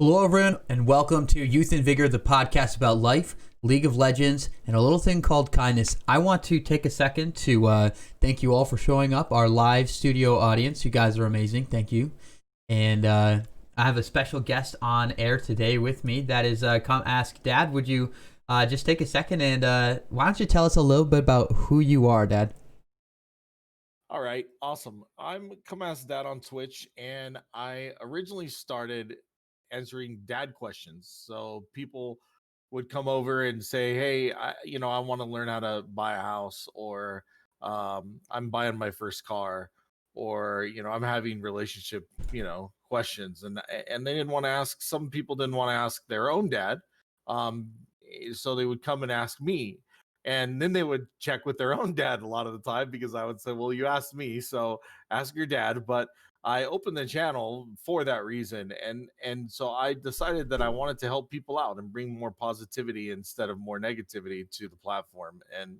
Hello, everyone, and welcome to Youth and Vigor, the podcast about life, League of Legends, and a little thing called kindness. I want to take a second to thank you all for showing up, our live studio audience. You guys are amazing. Thank you. And I have a special guest on air today with me. That is ComeAskDad. Would you just take a second and why don't you tell us a little bit about who you are, Dad? All right, awesome. I'm ComeAskDad on Twitch, and I originally started answering dad questions. So people would come over and say, "Hey, I want to learn how to buy a house, or I'm buying my first car, or I'm having relationship, questions." And they didn't want to ask. Some people didn't want to ask their own dad, um, so they would come and ask me, and then they would check with their own dad a lot of the time because I would say, "Well, you asked me, so ask your dad." But I opened the channel for that reason, and so I decided that I wanted to help people out and bring more positivity instead of more negativity to the platform, and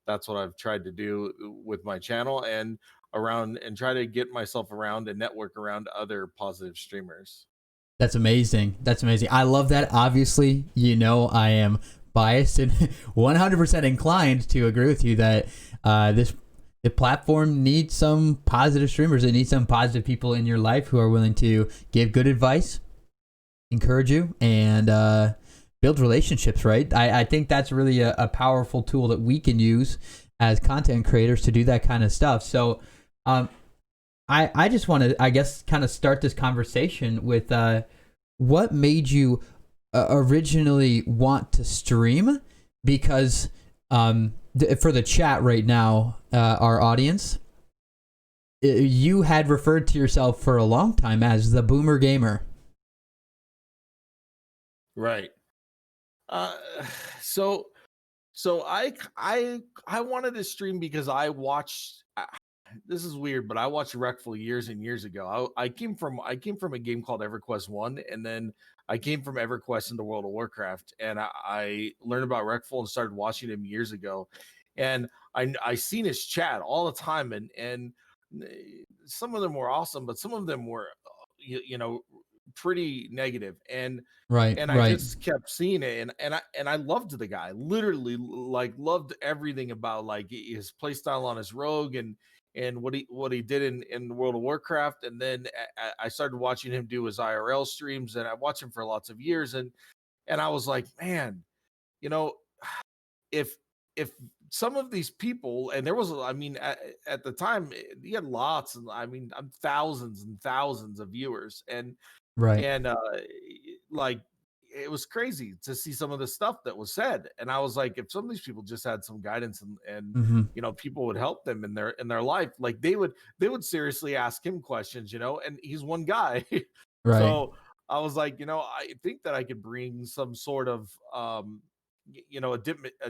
that's what I've tried to do with my channel and around, and try to get myself around and network around other positive streamers. That's amazing. That's amazing. I love that. Obviously, I am biased and 100% inclined to agree with you that the platform needs some positive streamers. It needs some positive people in your life who are willing to give good advice, encourage you, and build relationships. Right? I think that's really a powerful tool that we can use as content creators to do that kind of stuff. So, um, I just want to, I guess, kind of start this conversation with what made you originally want to stream? Because for the chat right now, our audience, you had referred to yourself for a long time as the Boomer Gamer. Right. Uh, so so I wanted to stream because I watched. This is weird, but I watched Wreckful years and years ago. I came from a game called EverQuest One, and then I came from EverQuest into World of Warcraft, and I learned about Wreckful and started watching him years ago, and I seen his chat all the time, and some of them were awesome, but some of them were pretty negative, Right, and I right, just kept seeing it, and I loved the guy. Literally, like, loved everything about, like, his play style on his rogue, and what he did in World of Warcraft. And then I started watching him do his IRL streams, and I watched him for lots of years, and I was like, man, you know, if if some of these people, and there was, I mean, at the time, he had lots, and I mean, thousands and thousands of viewers, right. and like, it was crazy to see some of the stuff that was said, and I was like, if some of these people just had some guidance, and Mm-hmm. people would help them in their life, like, they would seriously ask him questions, and he's one guy. Right. So I was like, I think that I could bring some sort of a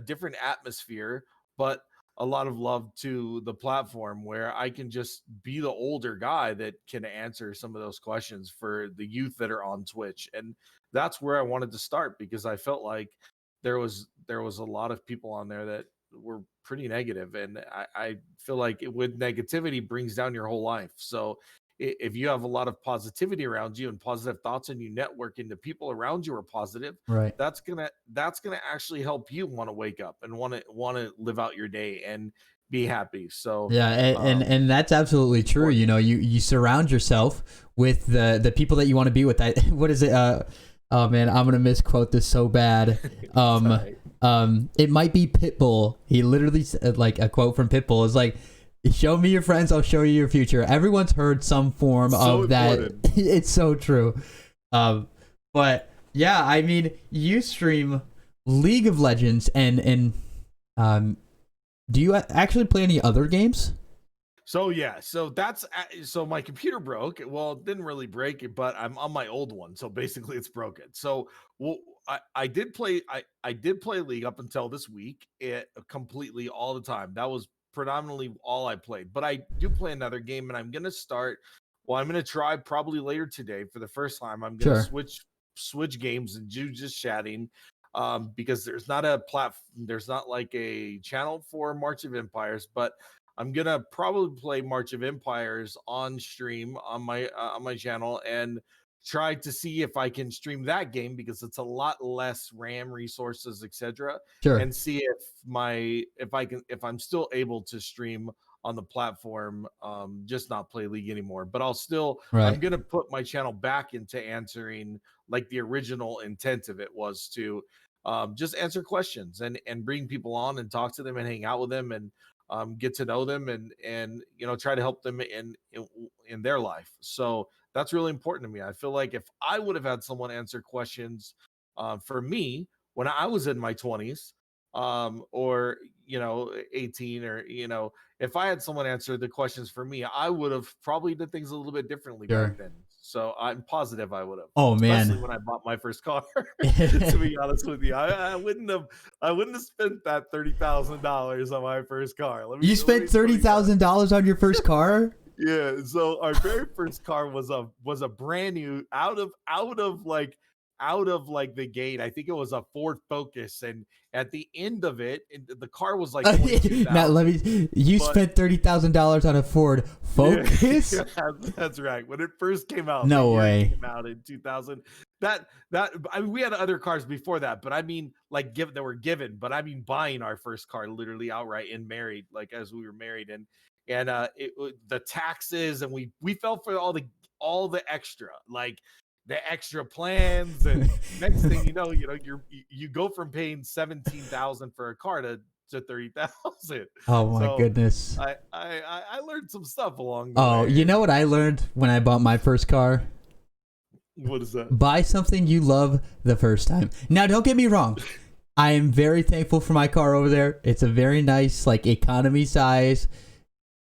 different atmosphere, but a lot of love to the platform, where I can just be the older guy that can answer some of those questions for the youth that are on Twitch. And that's where I wanted to start, because I felt like there was a lot of people on there that were pretty negative, and I feel like with negativity brings down your whole life. So if you have a lot of positivity around you and positive thoughts, and you network into people around you are positive, Right. that's gonna actually help you want to wake up and want to live out your day and be happy. So Yeah, and that's absolutely it's true. important. You surround yourself with the people that you want to be with. What is it? Oh man, I'm gonna misquote this so bad. It's all right. It might be Pitbull. He literally said, like, a quote from Pitbull is like, "Show me your friends, I'll show you your future." Everyone's heard some form So of that. important. It's so true. But yeah, I mean, you stream League of Legends, and um, do you actually play any other games? So yeah, so my computer broke. Well, it didn't really break it, but I'm on my old one, so basically it's broken. So, well, I did play League up until this week, completely all the time. That was predominantly all I played. But I do play another game, and I'm gonna start. Well, I'm gonna try probably later today for the first time. I'm gonna Sure. switch games and do just chatting. Because there's not like a channel for March of Empires, but I'm gonna probably play March of Empires on stream on my channel, and try to see if I can stream that game because it's a lot less RAM resources, etc. Sure. And see if I'm still able to stream on the platform, just not play League anymore. But I'm Right. gonna put my channel back into answering, like the original intent of it was to just answer questions and bring people on and talk to them and hang out with them and get to know them and try to help them in their life. So that's really important to me. I feel like if I would have had someone answer questions for me when I was in my 20s, or 18, or if I had someone answer the questions for me, I would have probably did things a little bit differently back Sure. then. So I'm positive I would have, Oh especially man. when I bought my first car. To be honest with you, I wouldn't have spent that $30,000 on my first car. You spent Tell you that. $30,000 on your first car? Yeah, so our very first car was a brand new out of like the gate. I think it was a Ford Focus, and at the end of it, the car was like Now let 22,000. me. You But spent $30,000 on a Ford yeah, Focus? that's right. When it first came out, the No year it way. came out in 2000. That I mean, we had other cars before that, but I mean, like that were given. But I mean, buying our first car literally outright and married, like as we were married, the taxes, and we fell for all the extra, like the extra plans, and next thing you go from paying 17,000 for a car to 30,000. Oh my So goodness. I learned some stuff along the Oh, way. you know what I learned when I bought my first car? What is that? Buy something you love the first time. Now, don't get me wrong. I am very thankful for my car over there. It's a very nice, like, economy size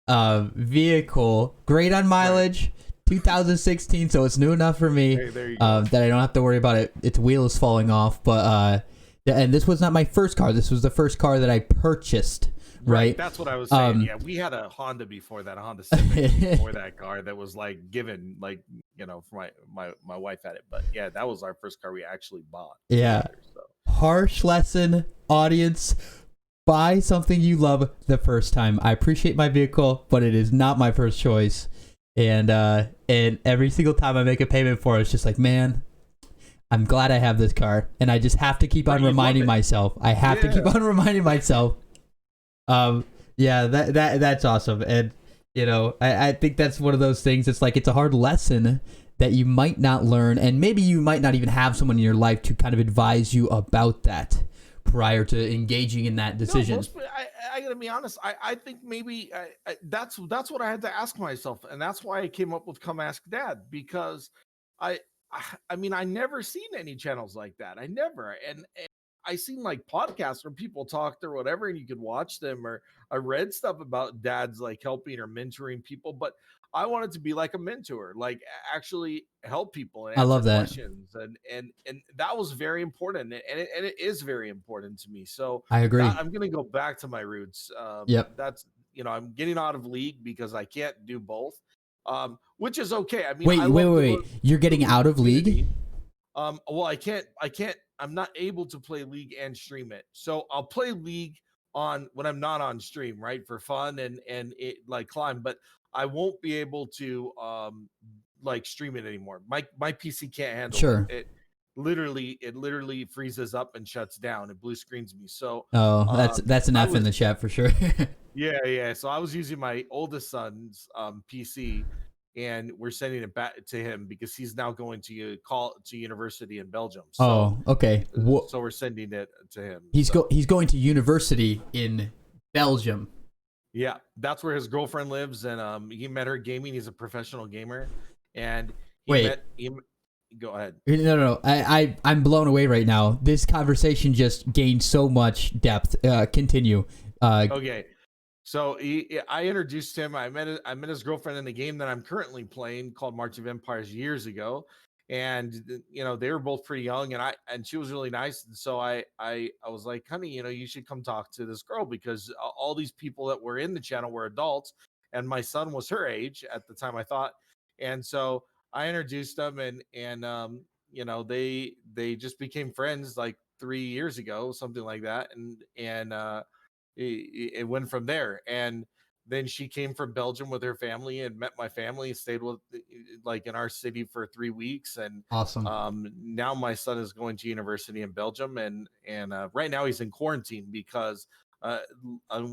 vehicle. Great on mileage. Right. 2016, so it's new enough for me There you go. that I don't have to worry about it. Its wheel is falling off. But and this was not my first car. This was the first car that I purchased. Right. That's what I was saying. Yeah, we had a Honda before that, a Honda Civic before that car that was like given, like for my wife had it, but yeah, that was our first car we actually bought. Yeah. Together, so. Harsh lesson, audience. Buy something you love the first time. I appreciate my vehicle, but it is not my first choice. And every single time I make a payment for it, it's just like, man, I'm glad I have this car, and I just have to keep on reminding myself. I have to keep on reminding myself. Yeah, that's awesome. And I think that's one of those things. It's like, it's a hard lesson that you might not learn, and maybe you might not even have someone in your life to kind of advise you about that prior to engaging in that decision. No, I gotta be honest. I think maybe that's what I had to ask myself, and that's why I came up with Come Ask Dad, because I I mean, I never seen any channels like that. I never, and I seen like podcasts where people talked or whatever, and you could watch them, or I read stuff about dads like helping or mentoring people, but I wanted to be like a mentor, like actually help people and I answer love that. questions, and that was very important, and it is very important to me. So I agree. I'm gonna go back to my roots. Yep. That's I'm getting out of League because I can't do both, which is okay. I mean, wait. You're getting out of League? Well, I'm not able to play League and stream it. So I'll play League on when I'm not on stream, right? For fun and it like climb, but I won't be able to like stream it anymore. My PC can't handle Sure. it. It literally freezes up and shuts down. It blue screens me. So that's an F in the chat for sure. yeah. So I was using my oldest son's PC, and we're sending it back to him because he's now going to university in Belgium. So, okay. So we're sending it to him. He's going to university in Belgium. Yeah, that's where his girlfriend lives, and he met her gaming. He's a professional gamer, and go ahead. No. I'm blown away right now. This conversation just gained so much depth. Continue. Okay. So I introduced him. I met his girlfriend in the game that I'm currently playing called March of Empires years ago, and they were both pretty young, and she was really nice. And so I was like, honey, you should come talk to this girl, because all these people that were in the channel were adults, and my son was her age at the time, I thought. And so I introduced them, and they just became friends like 3 years ago, something like that, and it went from there. And then she came from Belgium with her family and met my family, stayed with like in our city for 3 weeks. And Awesome. now my son is going to university in Belgium, and right now he's in quarantine because uh,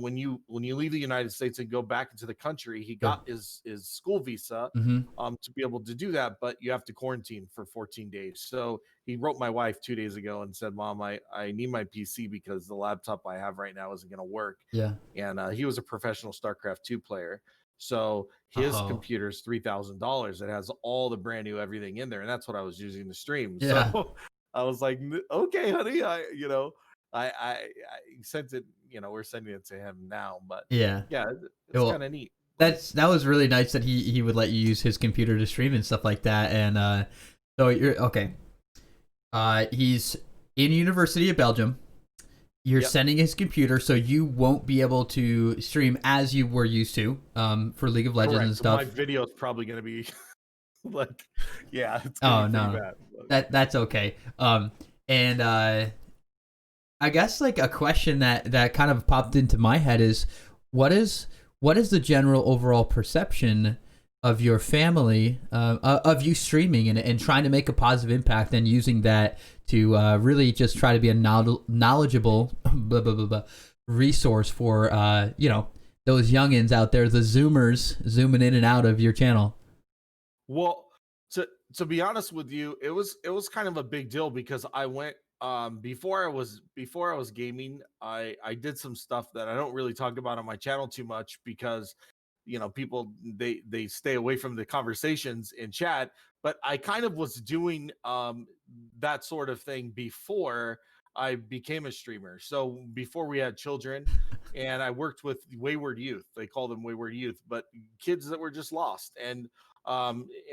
when you leave the United States and go back into the country, he Sure. got his school visa Mm-hmm. to be able to do that, but you have to quarantine for 14 days. So he wrote my wife 2 days ago and said, "Mom, I need my PC because the laptop I have right now isn't going to work." Yeah. And he was a professional StarCraft 2 player. So his Oh. computer is $3,000. It has all the brand new everything in there, and that's what I was using to stream. Yeah. So I was like, "Okay, honey, I sent it. We're sending it to him now." But Yeah. yeah, it's Well, kind of neat. that was really nice that he would let you use his computer to stream and stuff like that. And so you're okay. He's in University of Belgium. You're Yep. sending his computer, so you won't be able to stream as you were used to for League of Legends Correct. and So my stuff. video is probably going to be like, yeah, it's going to Oh be pretty no, bad. But that's okay. And I guess like a question that kind of popped into my head is what is the general overall perception of your family of you streaming and trying to make a positive impact and using that to really just try to be a knowledgeable blah, blah, blah, blah, resource for those youngins out there, the Zoomers zooming in and out of your channel. well, to be honest with you, it was kind of a big deal because I went before I was gaming, I did some stuff that I don't really talk about on my channel too much because people they stay away from the conversations in chat. But I kind of was doing that sort of thing before I became a streamer. So before we had children, and I worked with wayward youth. They call them wayward youth, but kids that were just lost. And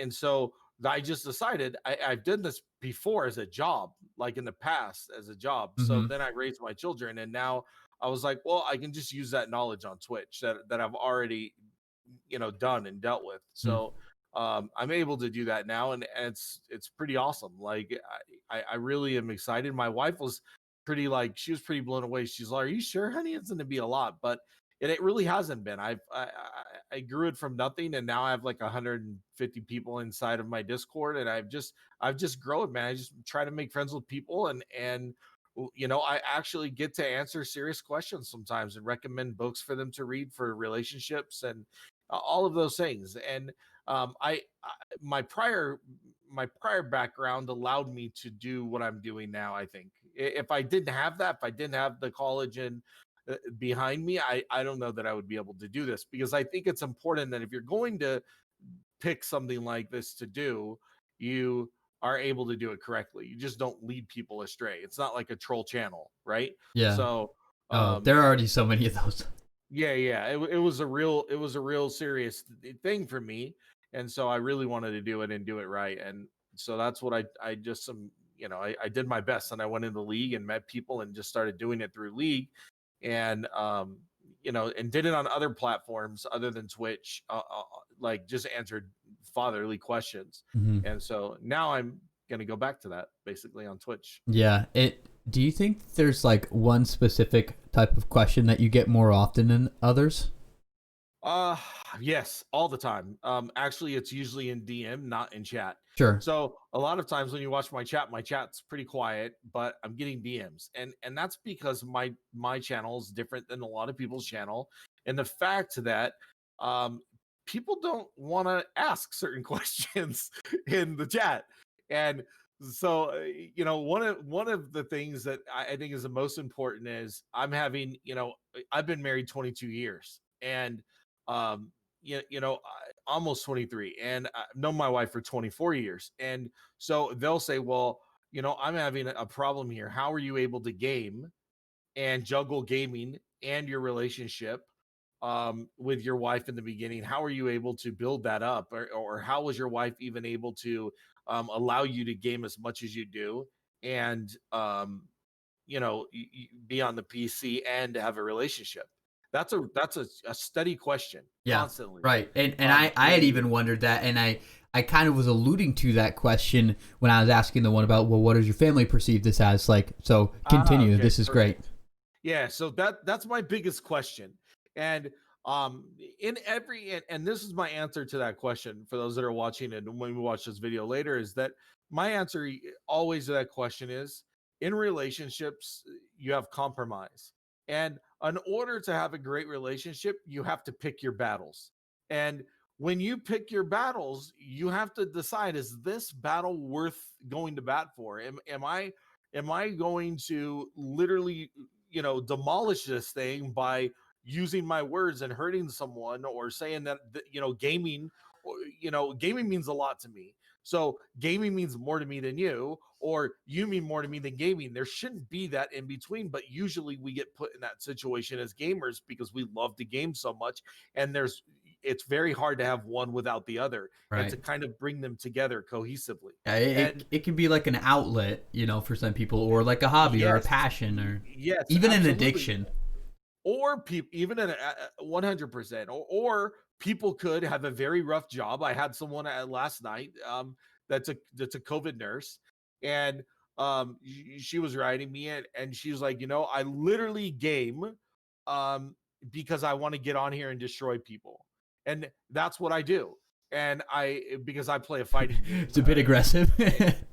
so I just decided I've done this before as a job, like in the past as a job. So Mm-hmm. then I raised my children, and now I was like, well, I can just use that knowledge on Twitch that I've already done and dealt with. So I'm able to do that now, and it's pretty awesome. Like I really am excited. My wife was pretty like she was pretty blown away. She's like, "Are you sure, honey? It's going to be a lot," but it really hasn't been. I grew it from nothing, and now I have like 150 people inside of my Discord, and I've just grown, man. I just try to make friends with people, and I actually get to answer serious questions sometimes and recommend books for them to read for relationships and all of those things. And I my prior background allowed me to do what I'm doing now. I think if I didn't have that, if I didn't have the college and behind me, I don't know that I would be able to do this, because I think it's important that if you're going to pick something like this to do, you are able to do it correctly. You just don't lead people astray. It's not like a troll channel, right? Yeah. So Oh, um there are already so many of those. yeah, it was a real serious thing for me, and so I really wanted to do it and do it right. And so that's what I just I did my best, and I went into league and met people and just started doing it through league. And and did it on other platforms other than Twitch, like just answered fatherly questions. Mm-hmm. And so now I'm gonna go back to that basically on Twitch. Yeah. Do you think there's like one specific type of question that you get more often than others? Uh yes, all the time. Actually it's usually in DM, not in chat. Sure. So a lot of times when you watch my chat's pretty quiet, but I'm getting DMs. And that's because my channel is different than a lot of people's channel. And the fact that um people don't want to ask certain questions in the chat. And so one of the things that I think is the most important is I've been married 22 years, and um almost 23, and I've known my wife for 24 years. And so they'll say, well, I'm having a problem here. How are you able to game and juggle gaming and your relationship with your wife in the beginning? How are you able to build that up? Or how was your wife even able to allow you to game as much as you do, and be on the PC and have a relationship? That's a steady question Yeah. constantly. Right. And I had And even wondered that, and I kind of was alluding to that question when I was asking the one about, well, what does your family perceive this as? Like, so continue. okay, This is great. perfect. Yeah, so that's my biggest question. And um in every and this is my answer to that question for those that are watching it and when we watch this video later, is that my answer always to that question is, in relationships you have compromise, and in order to have a great relationship you have to pick your battles. And when you pick your battles, you have to decide, is this battle worth going to bat for? Am I going to literally, demolish this thing by using my words and hurting someone, or saying that, gaming, gaming means a lot to me, so gaming means more to me than you, or you mean more to me than gaming. There shouldn't be that in between, but usually we get put in that situation as gamers because we love the game so much, and it's very hard to have one without the other, and Right. to kind of bring them together cohesively. Yeah, it, And it can be like an outlet, for some people, or like a hobby or a yes, passion, or yes, even an absolutely. addiction. Or people, even in 100%, or people could have a very rough job. I had someone last night, that's a COVID nurse, and she was writing me, and she was like, I literally game um because I want to get on here and destroy people, and that's what I do. And because I play a fighting game, It's a bit aggressive.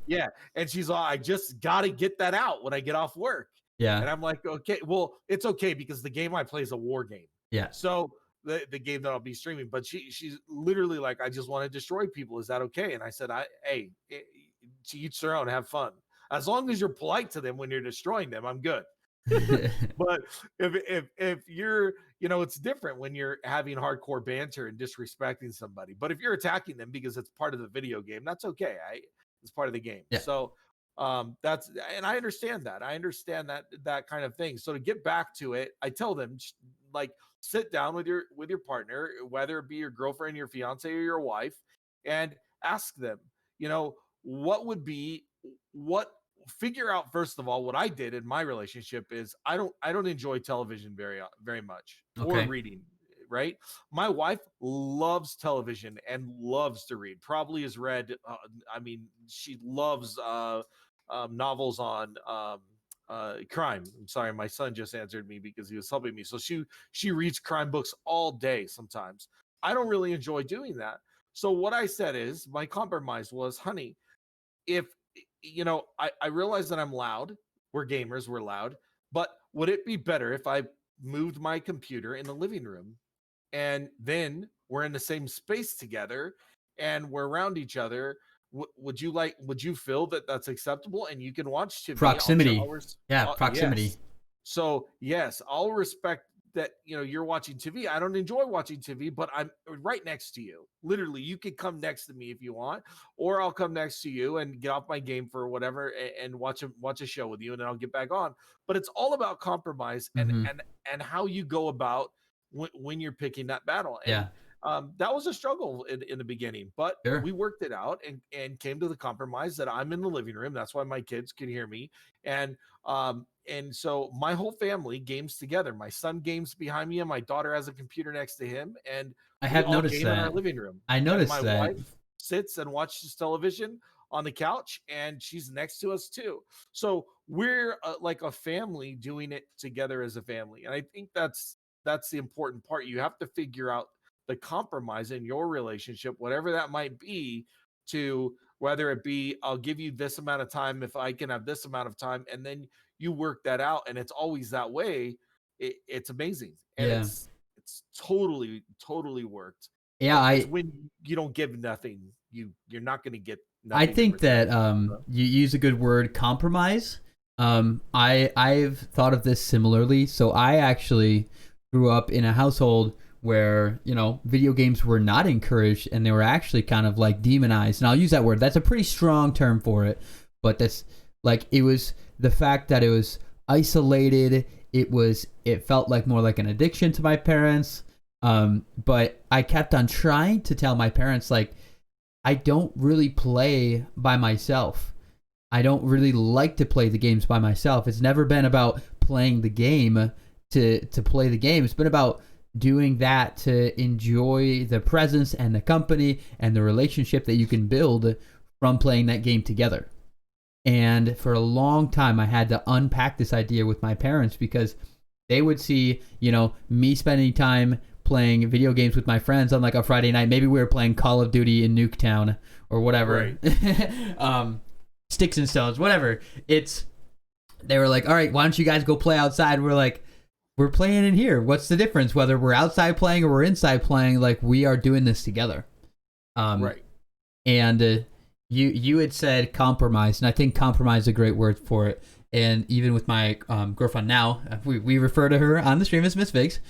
yeah. And she's like, I just got to get that out when I get off work. Yeah. And I'm like, okay, well, it's okay because the game I play is a war game. Yeah. So the game that I'll be streaming, but she's literally like, I just want to destroy people. Is that okay? And I said, hey, to each their own, have fun. As long as you're polite to them when you're destroying them, I'm good. But if you're, it's different when you're having hardcore banter and disrespecting somebody. But if you're attacking them because it's part of the video game, that's okay. It's part of the game. Yeah. So that's, and I understand that. I understand that kind of thing. So to get back to it, I tell them, like, sit down with your partner, whether it be your girlfriend, your fiance, or your wife, and ask them, what would be what figure out, first of all, what I did in my relationship is, I don't enjoy television very much, or Okay. reading, right? My wife loves television and loves to read. Probably has read, I mean, she loves novels on crime. I'm sorry, my son just answered me because he was helping me. So she reads crime books all day sometimes. I don't really enjoy doing that. So what I said is, my compromise was, honey, if I realize that I'm loud. We're gamers, we're loud. But would it be better if I moved my computer in the living room, and then we're in the same space together and we're around each other? Would you feel that that's acceptable, and you can watch TV? Proximity. Yeah, Yes. proximity. So yes, I'll respect that, you're watching TV. I don't enjoy watching TV, but I'm right next to you. Literally, you could come next to me if you want, or I'll come next to you and get off my game for whatever, and watch a show with you, and then I'll get back on. But it's all about compromise, and Hmm. and how you go about when you're picking that battle. And Yeah. that was a struggle in the beginning, but Sure. we worked it out, and came to the compromise that I'm in the living room. That's why my kids can hear me. And so my whole family games together. My son games behind me, and my daughter has a computer next to him, and I we have all noticed game in our that. living room. I And noticed my that. wife sits and watches television on the couch, and she's next to us too. So we're like a family doing it together as a family. And I think that's the important part. You have to figure out the compromise in your relationship, whatever that might be, to whether it be, I'll give you this amount of time if I can have this amount of time, and then you work that out, and it's always that way. It's amazing, and Yeah. it's totally worked. Yeah. But it's when you don't give nothing, you're not going to get I nothing in think return. that you use a good word, compromise. I've thought of this similarly. So I actually grew up in a household where video games were not encouraged, and they were actually kind of like demonized. And I'll use that word. That's a pretty strong term for it, but that's like, it was the fact that it was isolated. It felt like more like an addiction to my parents. But I kept on trying to tell my parents, like, I don't really play by myself. I don't really like to play the games by myself. It's never been about playing the game to play the game. It's been about doing that to enjoy the presence and the company and the relationship that you can build from playing that game together. And for a long time, I had to unpack this idea with my parents, because they would see, me spending time playing video games with my friends on like a Friday night. Maybe we were playing Call of Duty in Nuketown or whatever. Right. Sticks and stones, whatever. They were like, all right, why don't you guys go play outside? We're like, we're playing in here. What's the difference? Whether we're outside playing or we're inside playing, like we are doing this together. Right. And you had said compromise, and I think compromise is a great word for it. And even with my girlfriend now, we refer to her on the stream as Miss Figs.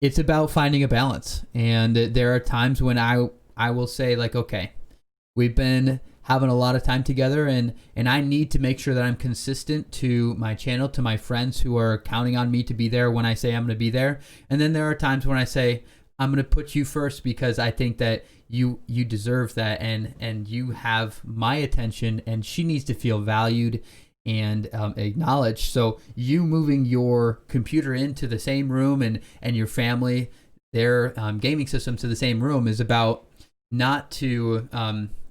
It's about finding a balance. And there are times when I will say like, okay, we've been having a lot of time together, and I need to make sure that I'm consistent to my channel, to my friends who are counting on me to be there when I say I'm going to be there. And then there are times when I say, I'm going to put you first because I think that you deserve that, and you have my attention, and she needs to feel valued and acknowledged. So you moving your computer into the same room and your family, their gaming systems to the same room is about not to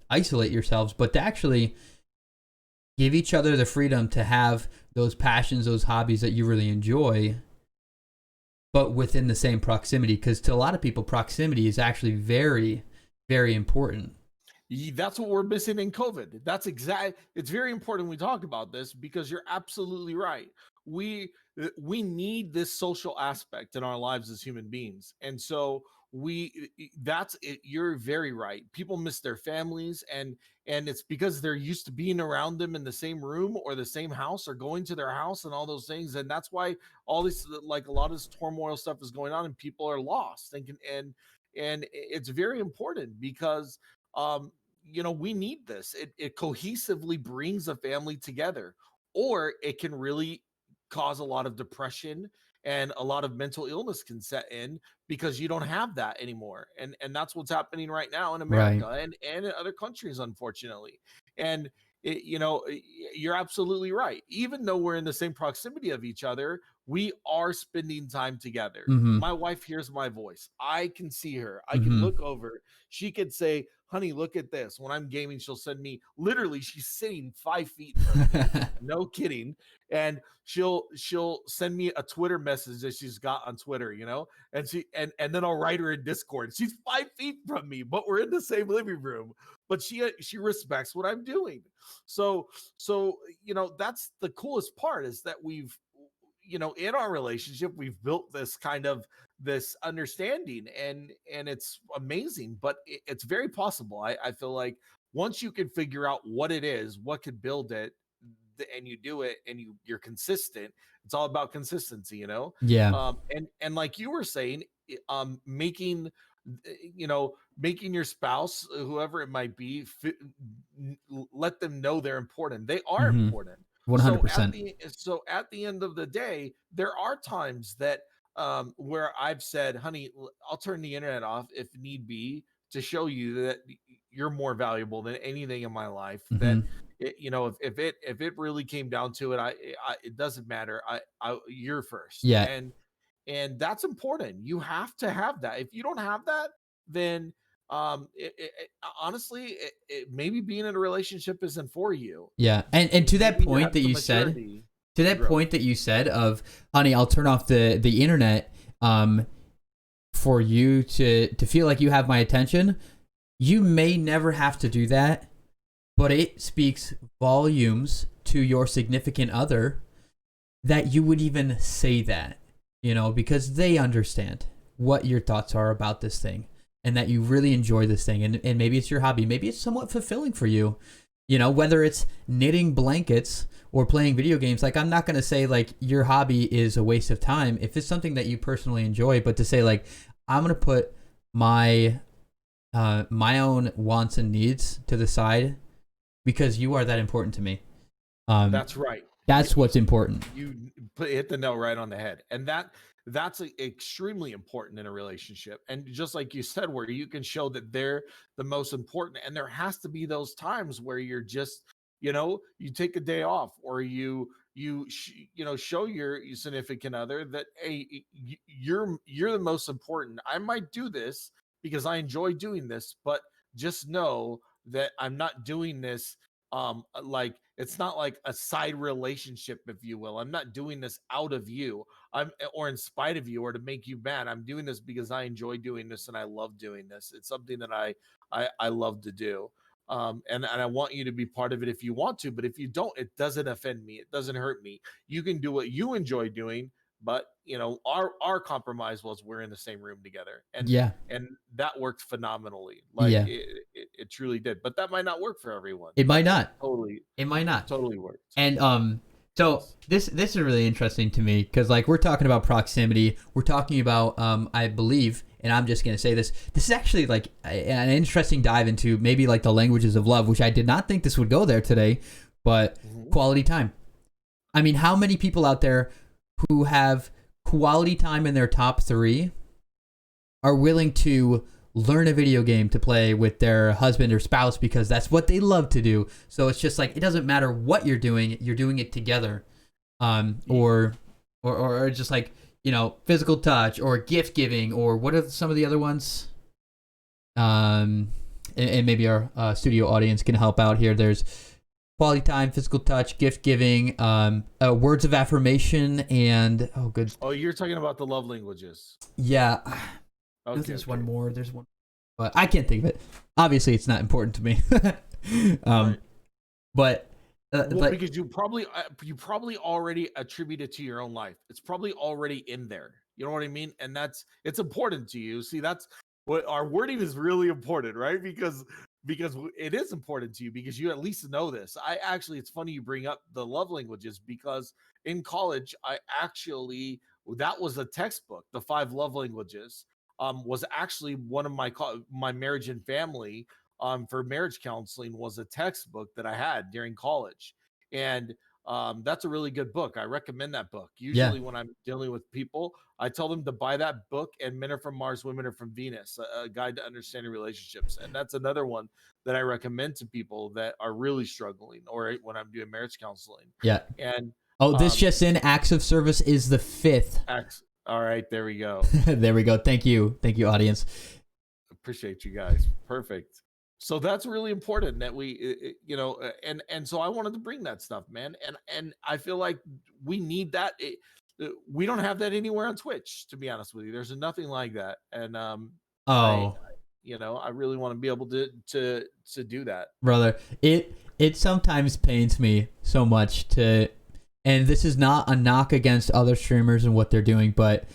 isolate yourselves, but to actually give each other the freedom to have those passions, those hobbies that you really enjoy, but within the same proximity. Because to a lot of people, proximity is actually very, very important. That's what we're missing in COVID. It's very important we talk about this, because you're absolutely right. We need this social aspect in our lives as human beings. And so that's it. You're very right. People miss their families, and it's because they're used to being around them in the same room or the same house or going to their house and all those things. And that's why all this, like a lot of this turmoil stuff is going on, and people are lost and it's very important because we need this. It cohesively brings a family together, or it can really cause a lot of depression, and a lot of mental illness can set in because you don't have that anymore. And that's what's happening right now in Right. America and in other countries, unfortunately. And you're absolutely right. Even though we're in the same proximity of each other, we are spending time together. Mm-hmm. My wife hears my voice. I can see her. I can Mm-hmm. look over. She could say, honey, look at this. When I'm gaming, she'll send me, literally, she's sitting 5 feet from me. No kidding. And she'll send me a Twitter message that she's got on Twitter, and then I'll write her in Discord. She's 5 feet from me, but we're in the same living room. But she respects what I'm doing. So that's the coolest part, is that we've in our relationship, we've built this kind of this understanding, and it's amazing. But it's very possible. I feel like once you can figure out what it is, what could build it, and you do it, and you're consistent. It's all about consistency, Yeah. And like you were saying, making your spouse, whoever it might be, let them know they're important. They are Mm-hmm. important. So at 100%. the end of the day, there are times that where I've said, honey, I'll turn the internet off if need be, to show you that you're more valuable than anything in my life. Mm-hmm. That if it really came down to it, it doesn't matter. You're first. Yeah. And that's important. You have to have that. If you don't have that, then honestly, maybe being in a relationship isn't for you. Yeah. And to that Maybe you point have that the you said, maturity to to that grow. point that you said of, honey, I'll turn off the internet for you to feel like you have my attention. You may never have to do that, but it speaks volumes to your significant other that you would even say that, because they understand what your thoughts are about this thing, and that you really enjoy this thing, and maybe it's your hobby, maybe it's somewhat fulfilling for you, whether it's knitting blankets or playing video games. Like, I'm not going to say like your hobby is a waste of time if it's something that you personally enjoy, but to say like, I'm going to put my my own wants and needs to the side because you are that important to me. That's right. That's what's important. You hit the nail right on the head, and that's extremely important in a relationship. And just like you said, where you can show that they're the most important, and there has to be those times where you're just, you take a day off, or show your significant other that, hey, you're the most important. I might do this because I enjoy doing this, but just know that I'm not doing this like, it's not like a side relationship, if you will. I'm not doing this out of you. or in spite of you or to make you mad. I'm doing this because I enjoy doing this and I love doing this. It's something that I love to do. And I want you to be part of it if you want to, but if you don't, it doesn't offend me. It doesn't hurt me. You can do what you enjoy doing, but our compromise was we're in the same room together, Yeah. and that worked phenomenally. Like Yeah. it truly did. But that might not work for everyone. It might But it not. totally It might not. totally worked. And so Yes. this is really interesting to me because like we're talking about proximity, we're talking about I believe, and I'm just gonna say this. This is actually like an interesting dive into maybe like the languages of love, which I did not think this would go there today, but quality time. I mean, how many people out there who have quality time in their top 3 are willing to learn a video game to play with their husband or spouse because that's what they love to do. So it's just like it doesn't matter what you're doing it together, or just like physical touch or gift giving or what are some of the other ones? And maybe our studio audience can help out here. There's quality time, physical touch, gift giving, words of affirmation, and Oh, you're talking about the love languages. yeah. Okay, There's one more. There's one, but I can't think of it. Obviously, it's not important to me. Right. But because you probably already attribute it to your own life. It's probably already in there. You know what I mean? And it's important to you. See, that's what our wording is really important, right? Because it is important to you because you at least know this. It's funny you bring up the love languages because in college that was a textbook. The 5 love languages was actually one of my marriage and family for marriage counseling was a textbook that I had during college. And that's a really good book. I recommend that book. yeah, Usually, when I'm dealing with people, I tell them to buy that book and Men Are From Mars, Women Are From Venus, a guide to understanding relationships. And that's another one that I recommend to people that are really struggling or when I'm doing marriage counseling. yeah. And Oh, this just in. Acts of service is the 5th. all right, there we go. There we go. Thank you, audience. Appreciate you guys. Perfect. So that's really important that we and so I wanted to bring that stuff, man. And I feel like we need that. We don't have that anywhere on Twitch, to be honest with you. There's nothing like that. And I Oh, I really want to be able to do that. brother, it sometimes pains me so much to, and this is not a knock against other streamers and what they're doing, but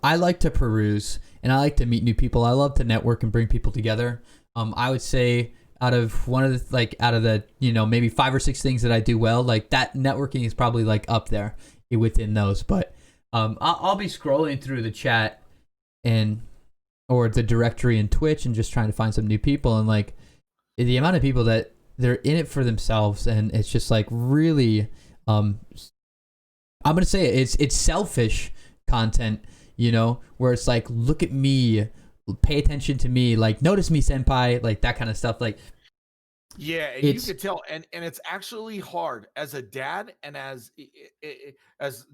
I like to peruse and I like to meet new people. I love to network and bring people together. I would say out of the maybe 5 or 6 things that I do well, like that networking is probably like up there within those. But I'll be scrolling through the chat or the directory in Twitch and just trying to find some new people, and like the amount of people that they're in it for themselves, and it's just like really I'm gonna say it's selfish content, where it's like, look at me, pay attention to me, like notice me, senpai, like that kind of stuff. Like yeah, and you could tell, and it's actually hard as a dad and as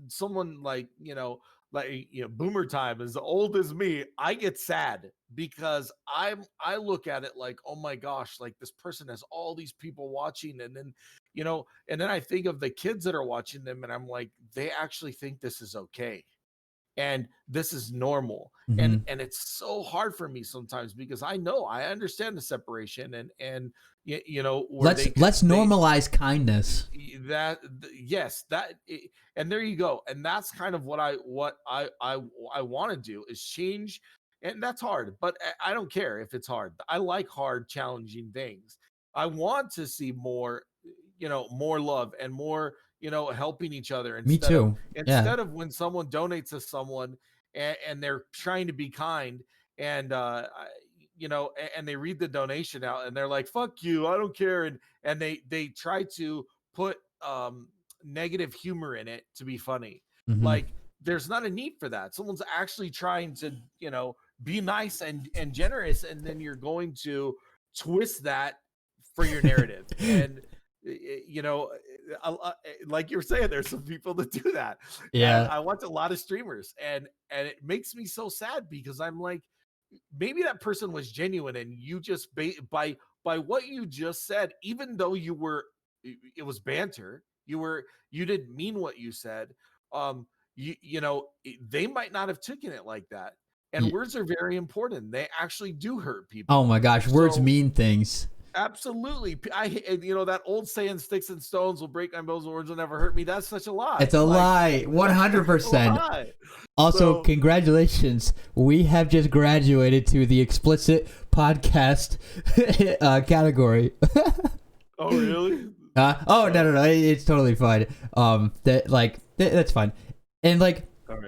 someone like boomer time as old as me. I get sad because I look at it like, oh my gosh, like this person has all these people watching, and then and then I think of the kids that are watching them, and I'm like, they actually think this is okay and this is normal. mhm. And it's so hard for me sometimes because I understand the separation and where Let's normalize kindness. yes, and there you go. And that's kind of what I want to do is change. And that's hard, but I don't care if it's hard. I like hard, challenging things. I want to see more, more love and more, helping each other Me too. Yeah. instead of when someone donates to someone and they're trying to be kind and and they read the donation out and they're like, fuck you, I don't care, and they try to put negative humor in it to be funny. Mm-hmm. Like, there's not a need for that. Someone's actually trying to be nice and generous, and then you're going to twist that for your narrative. And like you're saying, there's some people that do that. And Yeah. I watch a lot of streamers, and it makes me so sad because I'm like, maybe that person was genuine, and you just by what you just said, even though it was banter, you didn't mean what you said. um they might not have taken it like that. And words are very important. They actually do hurt people. Oh my gosh, words mean things. Absolutely. That old saying, sticks and stones will break my bones, words will never hurt me. That's such a lie. It's a lie. 100%. Also, congratulations. We have just graduated to the explicit podcast category. Oh, really? No. It's totally fine. That's fine. And all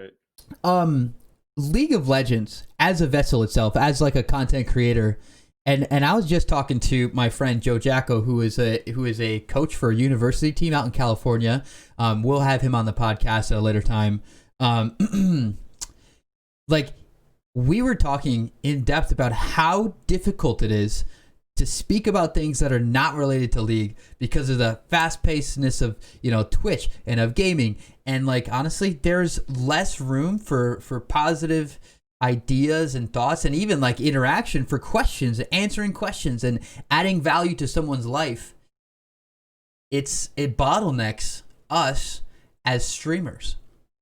right. League of Legends as a vessel itself, as like a content creator, and I was just talking to my friend Joe Jacko, who is a coach for a university team out in California. We'll have him on the podcast at a later time. We were talking in depth about how difficult it is to speak about things that are not related to League because of the fast-pacedness of Twitch and of gaming, and honestly, there's less room for positive ideas and thoughts, and even interaction for questions, answering questions, and adding value to someone's life. It bottlenecks us as streamers,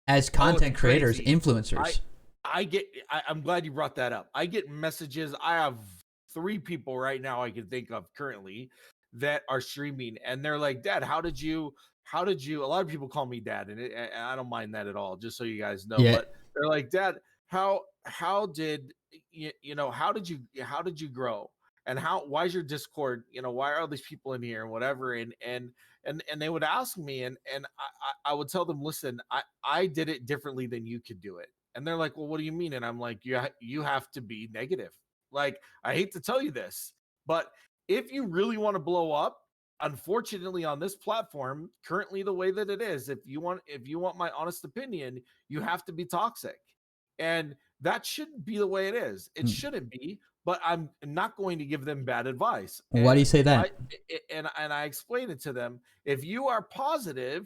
as content creators, influencers. I'm glad you brought that up. I get messages. I have 3 people right now I can think of currently that are streaming, and they're like, Dad, how did you, a lot of people call me Dad, and I don't mind that at all, just so you guys know. Yeah. But they're like, Dad, how did how did you grow, and why is your Discord, why are all these people in here and whatever, and they would ask me, and I would tell them, listen, I did it differently than you could do it. And they're like, well, what do you mean? And I'm like, you have to be negative. I hate to tell you this, but if you really want to blow up, unfortunately on this platform, currently the way that it is, if you want my honest opinion, you have to be toxic. And that shouldn't be the way it is. It shouldn't be, but I'm not going to give them bad advice. Why do you say that? I explain it to them. If you are positive,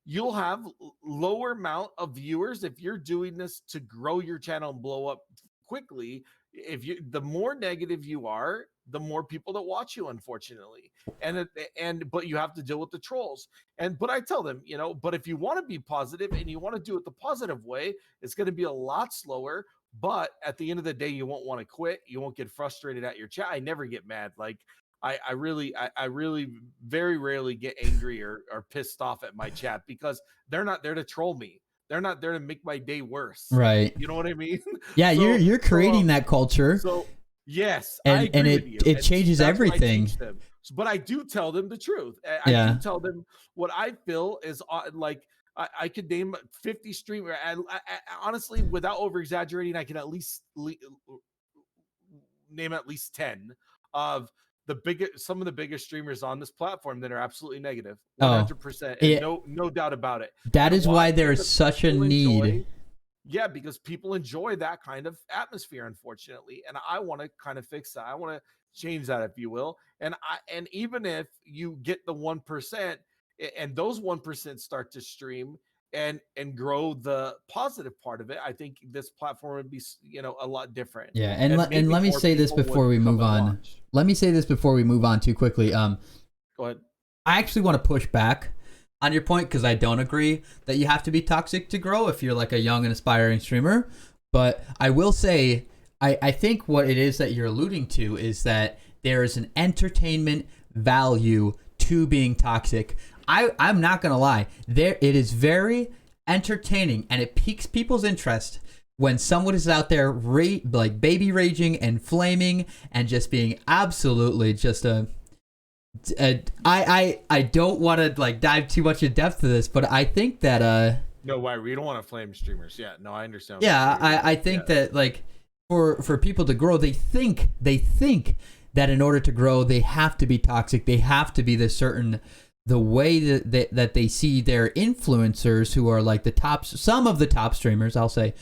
you'll have lower amount of viewers if you're doing this to grow your channel and blow up quickly. The more negative you are, the more people that watch you, unfortunately. But you have to deal with the trolls. But I tell them, but if you want to be positive and you want to do it the positive way, it's going to be a lot slower. But at the end of the day, you won't want to quit. You won't get frustrated at your chat. I never get mad. I really very rarely get angry or pissed off at my chat, because they're not there to troll me. They're not there to make my day worse. Right. You know what I mean? Yeah, you're creating that culture. So yes, and it changes everything. But I do tell them the truth. I do tell them what I feel is I could name 50 streamers. Honestly, without over exaggerating, I can at least name at least 10 of some of the biggest streamers on this platform that are absolutely negative, 100%. No doubt about it. That is why there is such a need. Yeah, because people enjoy that kind of atmosphere, unfortunately, and I want to kind of fix that. I want to change that, if you will. And even if you get the 1%, and those 1% start to stream and grow the positive part of it, I think this platform would be a lot different. Yeah, and let me say this before we move on. Let me say this before we move on too quickly. Go ahead. I actually want to push back on your point, because I don't agree that you have to be toxic to grow if you're a young and aspiring streamer. But I will say, I think what it is that you're alluding to is that there is an entertainment value to being toxic. I'm not going to lie. It is very entertaining, and it piques people's interest when someone is out there baby raging and flaming and just being absolutely just I don't want to dive too much in depth to this, but I think that no, why we don't want to flame streamers. Yeah, no, I understand. Yeah, I think that for people to grow, they think that in order to grow, they have to be toxic. They have to be the way that they see their influencers, who are some of the top streamers, I'll say,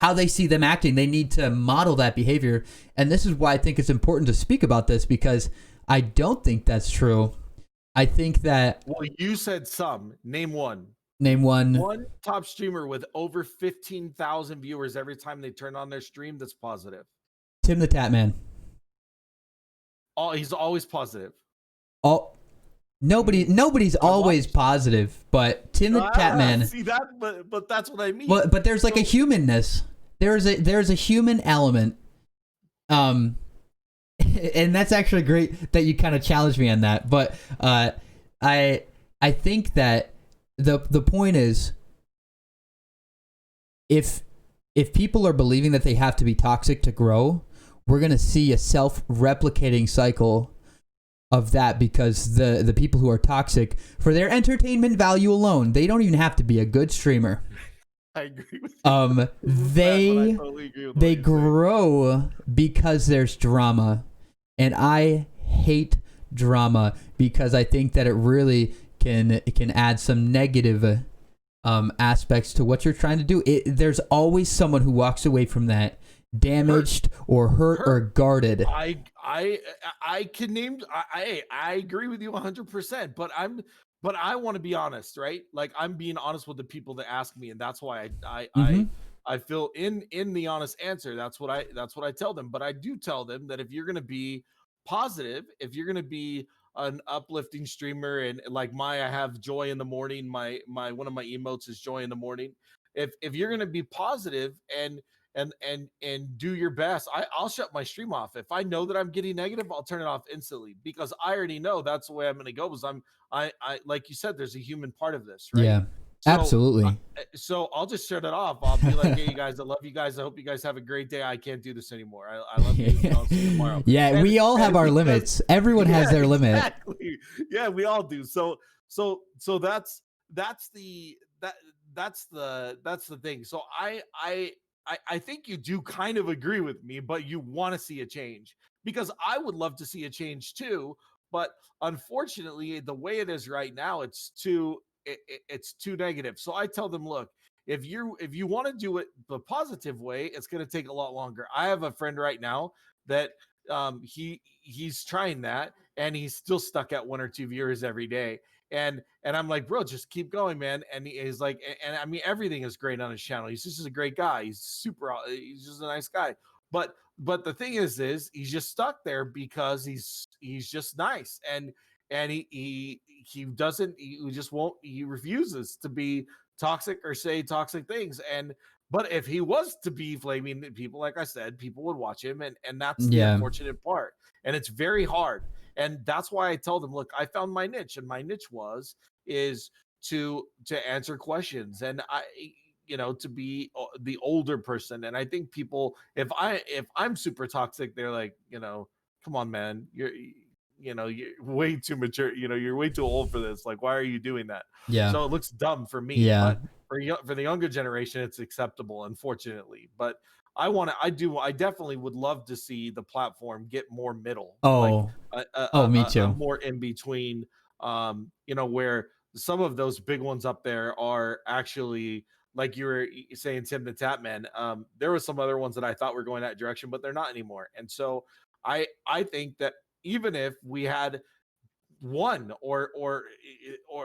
how they see them acting. They need to model that behavior. And this is why I think it's important to speak about this, because I don't think that's true. I think that... Well, you said some. Name one. Name one. One top streamer with over 15,000 viewers every time they turn on their stream that's positive. Tim the Tatman. He's always positive. Oh, nobody's always positive, but Tim the Tatman. See that, but that's what I mean. But there's like a humanness. There's a human element. And that's actually great that you kind of challenged me on that. But I think that the point is, if people are believing that they have to be toxic to grow, we're gonna see a self-replicating cycle of that, because the people who are toxic, for their entertainment value alone, they don't even have to be a good streamer. I agree with you. They grow because there's drama, and I hate drama because I think that it really can add some negative aspects to what you're trying to do. There's always someone who walks away from that damaged or hurt or guarded. I can name. I agree with you 100%. But I want to be honest, right? Like, I'm being honest with the people that ask me, and that's why I feel in the honest answer. That's what I tell them. But I do tell them that if you're gonna be positive, if you're gonna be an uplifting streamer, and like I have joy in the morning. My one of my emotes is joy in the morning. If you're gonna be positive and do your best, I'll shut my stream off. If I know that I'm getting negative, I'll turn it off instantly, because I already know that's the way I'm going to go. Because I like you said, there's a human part of this, right? Yeah, absolutely. So I'll just shut it off. I'll be like, hey, you guys, I love you guys. I hope you guys have a great day. I can't do this anymore. I love you. I'll see you tomorrow. Yeah, we all have our limits. Everyone has their limit. Exactly. Yeah, we all do. So that's the thing. So I think you do kind of agree with me, but you want to see a change, because I would love to see a change too. But unfortunately, the way it is right now, it's too negative. So I tell them, look, if you want to do it the positive way, it's going to take a lot longer. I have a friend right now that he's trying that, and he's still stuck at 1 or 2 viewers every day. And I'm like, bro, just keep going, man. And he's like, and I mean, everything is great on his channel. He's just a great guy. He's just a nice guy. But the thing is he's just stuck there because he's just nice. And he just won't, he refuses to be toxic or say toxic things. But if he was to be flaming people, like I said, people would watch him. And that's the unfortunate part. And it's very hard. And that's why I tell them, look, I found my niche, and my niche is to answer questions, and to be the older person. And I think people, if I'm super toxic, they're like, come on, man, you're way too mature. You're way too old for this. Like, why are you doing that? Yeah. So it looks dumb for me. Yeah. But for the younger generation, it's acceptable, unfortunately. But I definitely would love to see the platform get more middle. Me too. More in between, where some of those big ones up there are actually, like you were saying, Tim the Tatman. There were some other ones that I thought were going that direction, but they're not anymore. And so I think that even if we had one or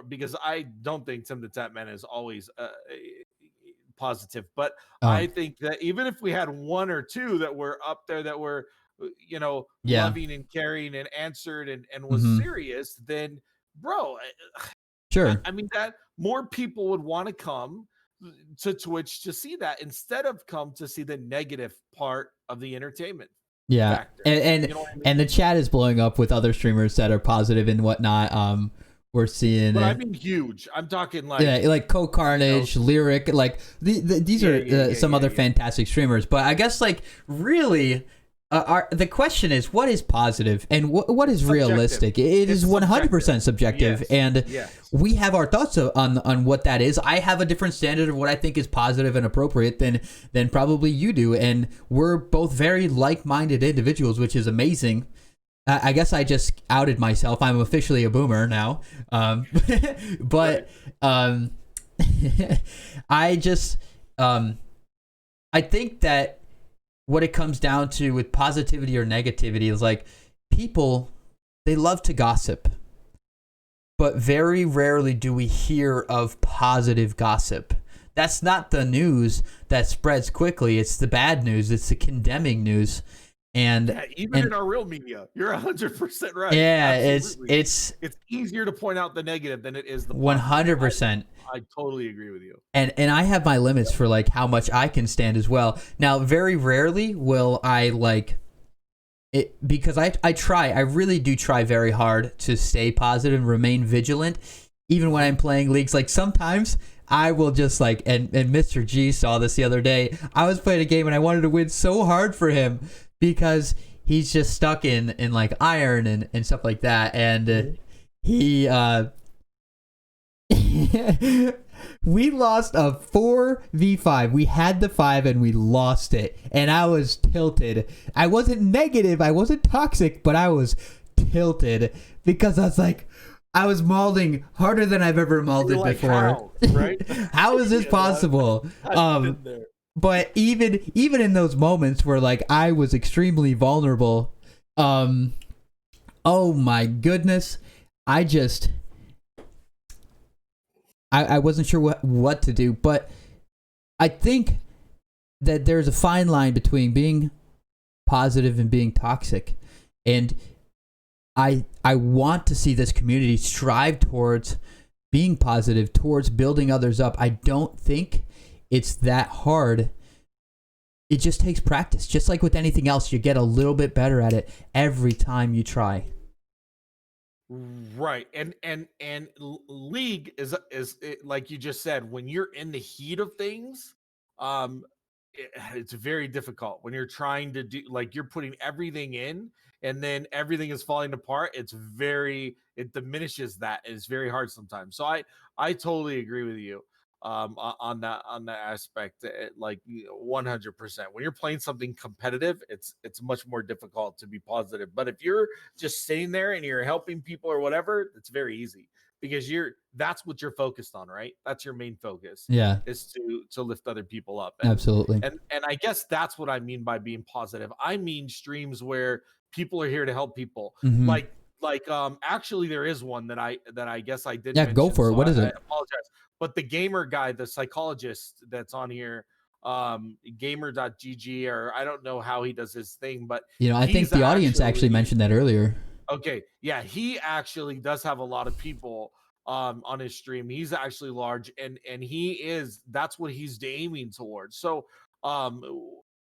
because I don't think Tim the Tatman is always positive, but I think that even if we had 1 or 2 that were up there, that were loving and caring and answered and was serious, then bro, sure, I mean, that more people would want to come to Twitch to see that, instead of come to see the negative part of the entertainment factor. And you know what I mean? And the chat is blowing up with other streamers that are positive and whatnot. We're seeing, but I mean, huge. I'm talking like, like Co-Carnage, Lyric, like these are some other fantastic streamers. But I guess, like, really, the question is, what is positive and what is subjective. Realistic? It is 100% subjective, and we have our thoughts on what that is. I have a different standard of what I think is positive and appropriate than probably you do, and we're both very like-minded individuals, which is amazing. I guess I just outed myself. I'm officially a boomer now. But I just I think that what it comes down to with positivity or negativity is, like, people, they love to gossip, but very rarely do we hear of positive gossip. That's not the news that spreads quickly. It's the bad news. It's the condemning news. And Yeah, even and in our real media, you're 100% right. yeah, Absolutely. it's It's easier to point out the negative than it is the positive. 100%. I totally agree with you. And I have my limits for like how much I can stand as well. Now, very rarely will I like it, because I really do try very hard to stay positive and remain vigilant, even when I'm playing leagues. Like sometimes I will just like, and Mr. G saw this the other day. I was playing a game and I wanted to win so hard for him because he's just stuck in like iron and stuff like that, and he we lost a 4v5. We had the 5 and we lost it. And I was tilted. I wasn't negative, I wasn't toxic, but I was tilted because I was like, I was mauling harder than I've ever mauled Like, before. how, right? How is this possible? I've been there. But even in those moments where like I was extremely vulnerable, oh my goodness, I just I wasn't sure what to do. But I think that there's a fine line between being positive and being toxic, and I want to see this community strive towards being positive, towards building others up. I don't think it's that hard. It just takes practice. Just like with anything else, you get a little bit better at it every time you try. Right. And league is like you just said, when you're in the heat of things, um it's very difficult when you're trying to do, like, you're putting everything in and then everything is falling apart. It diminishes that. It's very hard sometimes. So I totally agree with you on that aspect. 100%. When you're playing something competitive, it's much more difficult to be positive. But if you're just sitting there and you're helping people or whatever, it's very easy because that's what you're focused on, right? That's your main focus, Yeah, is to lift other people up. absolutely. And I guess that's what I mean by being positive. I mean streams where people are here to help people. Mm-hmm. Actually there is one that I guess I did Yeah, go mention, for it. so What is I it? apologize. But the gamer guy, the psychologist that's on here, gamer.gg, or I don't know how he does his thing, but I think he's the audience actually actually mentioned that earlier. okay. Yeah, he actually does have a lot of people on his stream. He's actually large, and that's what he's aiming towards. So um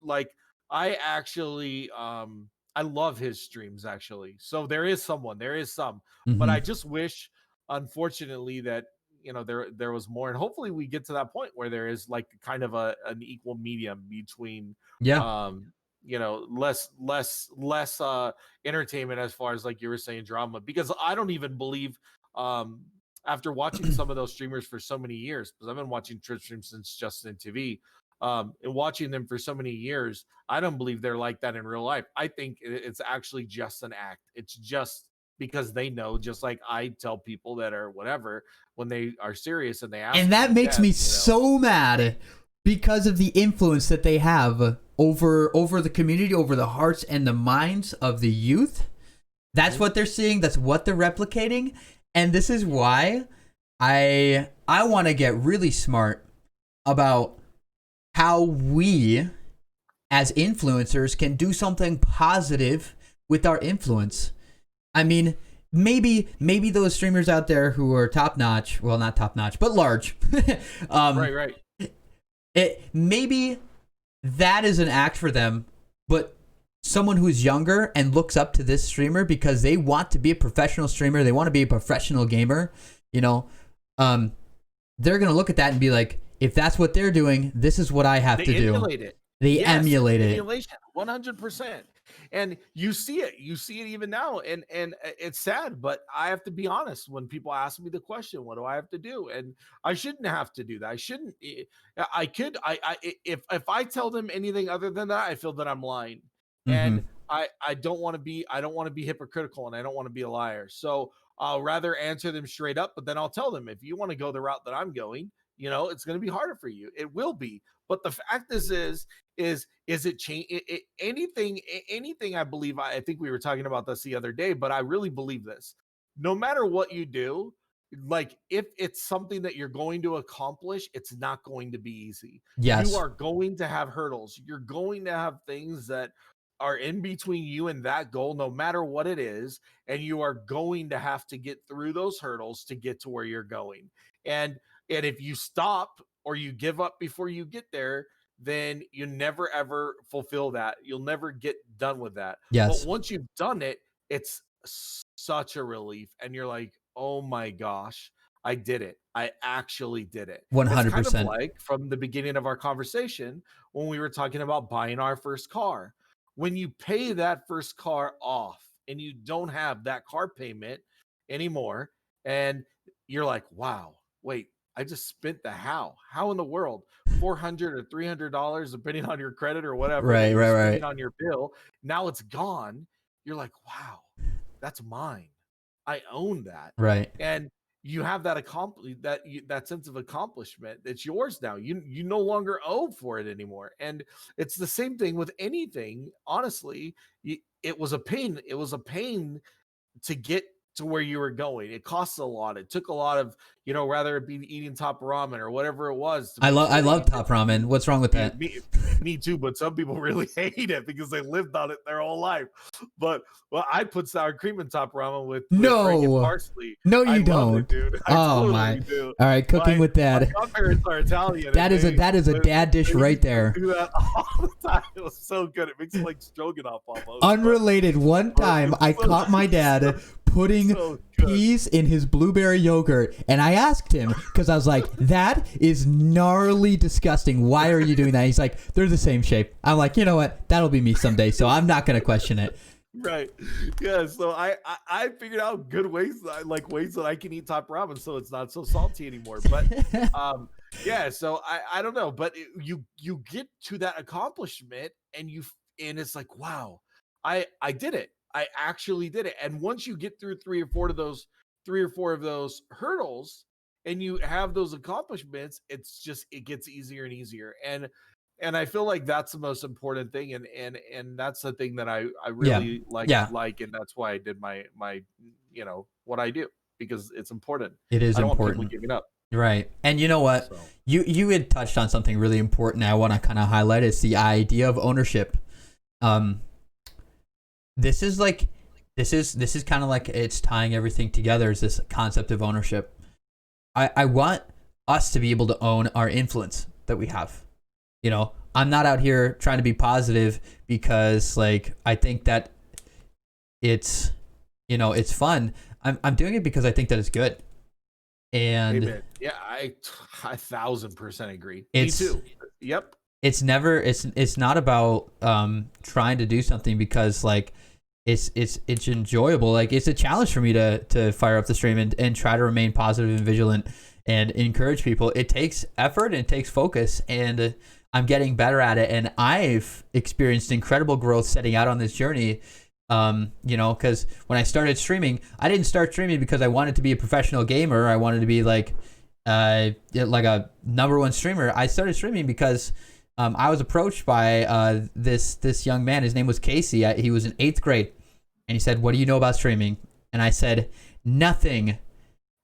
like I actually I love his streams actually. So there is some, but Mm-hmm. I just wish, unfortunately, that there was more, and hopefully we get to that point where there is like kind of an equal medium between Yeah. um less entertainment, as far as, like you were saying, drama. Because I don't even believe, um after watching some of those streamers for so many years, because I've been watching Twitch streams since Justin TV, and watching them for so many years, I don't believe they're like that in real life. I think it's actually just an act. It's just because they know, just like I tell people that are whatever, when they are serious and they ask And me that in makes depth, me so mad because of the influence that they have over the community, over the hearts and the minds of the youth. That's what they're seeing, that's what they're replicating, and this is why I want to get really smart about how we as influencers can do something positive with our influence. I mean, maybe those streamers out there who are top notch, well, not top notch, but large, right. maybe that is an act for them, but someone who's younger and looks up to this streamer because they want to be a professional streamer, they want to be a professional gamer, you know, they're gonna look at that and be like, if that's what they're doing, this is what I have to do. Emulate it. They Yes, emulate it. emulation, 100%. And you see it. You see it even now, and it's sad, but I have to be honest. When people ask me the question, "What do I have to do?" and I shouldn't have to do that. I shouldn't. I could. If I tell them anything other than that, I feel that I'm lying, Mm-hmm. and I don't want to be. I don't want to be hypocritical, and I don't want to be a liar. So I'll rather answer them straight up. But then I'll tell them, if you want to go the route that I'm going, it's going to be harder for you. It will be. But the fact is it change anything? I believe, I think we were talking about this the other day, but I really believe this. No matter what you do, like, if it's something that you're going to accomplish, it's not going to be easy. You Yes. are going to have hurdles. You're going to have things that are in between you and that goal, no matter what it is, and you are going to have to get through those hurdles to get to where you're going. And if you stop or you give up before you get there, then you never ever fulfill that. You'll never get done with that. But Yes. once you've done it, it's such a relief. And you're like, oh my gosh, I did it. I actually did it. It's kind of 100%. like from the beginning of our conversation when we were talking about buying our first car. When you pay that first car off and you don't have that car payment anymore, and you're like, wow, wait, I just spent how in the world? $400 or $300, depending on your credit or whatever that Right, you're right, spending right, on your bill. Now it's gone. You're like, wow, that's mine. I own that. right. And you have that that sense of accomplishment. It's yours now. You no longer owe for it anymore. And it's the same thing with anything. Honestly, it was a pain. It was a pain to get to where you were going. It costs a lot. It took a lot of, rather it be eating top ramen or whatever it was to make I sure that love you get top ramen. What's wrong with me, that? me, me too, but some people really hate it because they lived on it their whole life. But I put sour cream in top ramen with freaking No. parsley. No, I you love it, don't. dude. I Oh totally my. do. All right, cooking My with my dad. godparents are Italian, That and is a dad dish they right used to there. do that all the time. It was so good. It makes it like stroganoff almost. Unrelated. One But time it's I so, caught my dad putting so good. peas in his blueberry yogurt, and I asked him because I was like, "That is gnarly disgusting. Why are you doing that?" He's like, "They're the same shape." I'm like, "You know what? That'll be me someday." So I'm not gonna question it. Right. Yeah. So I figured out good ways, like ways that I can eat top ramen so it's not so salty anymore. But yeah. So I don't know, but you get to that accomplishment and it's like, wow, I did it. I actually did it. And once you get through three or four of those hurdles, and you have those accomplishments, it gets easier and easier. And I feel like that's the most important thing, and that's the thing that I Yeah, really yeah, and that's why I did my what I do, because it's important. it is I don't want people important. giving up. Right. And you know what? So You had touched on something really important I want to kind of highlight. It's the idea of ownership. Um this is like this is kind of like it's tying everything together, is this concept of ownership. I want us to be able to own our influence that we have. I'm not out here trying to be positive because like I think that it's it's fun. I'm doing it because I think that it's good. And amen. Yeah, I 1,000% agree. Me it's too. Yep. it's not about trying to do something because like it's enjoyable. Like it's a challenge for me to fire up the stream and try to remain positive and vigilant and encourage people. It takes effort and it takes focus, and I'm getting better at it, and I've experienced incredible growth setting out on this journey. Because when I started streaming, I didn't start streaming because I wanted to be a professional gamer. I wanted to be like a number one streamer. I started streaming because I was approached by this young man. His name was Casey. He was in 8th grade, and he said, "What do you know about streaming?" And I said, "Nothing,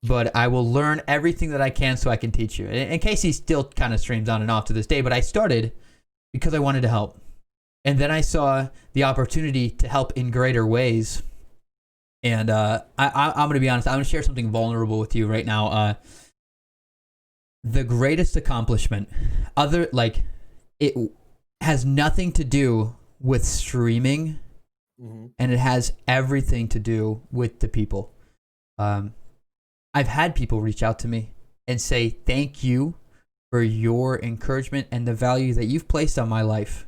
but I will learn everything that I can so I can teach you." And Casey still kind of streams on and off to this day, but I started because I wanted to help. And then I saw the opportunity to help in greater ways. And I'm going to be honest. I'm going to share something vulnerable with you right now. The greatest accomplishment, it has nothing to do with streaming, and it has everything to do with the people. I've had people reach out to me and say, "Thank you for your encouragement and the value that you've placed on my life.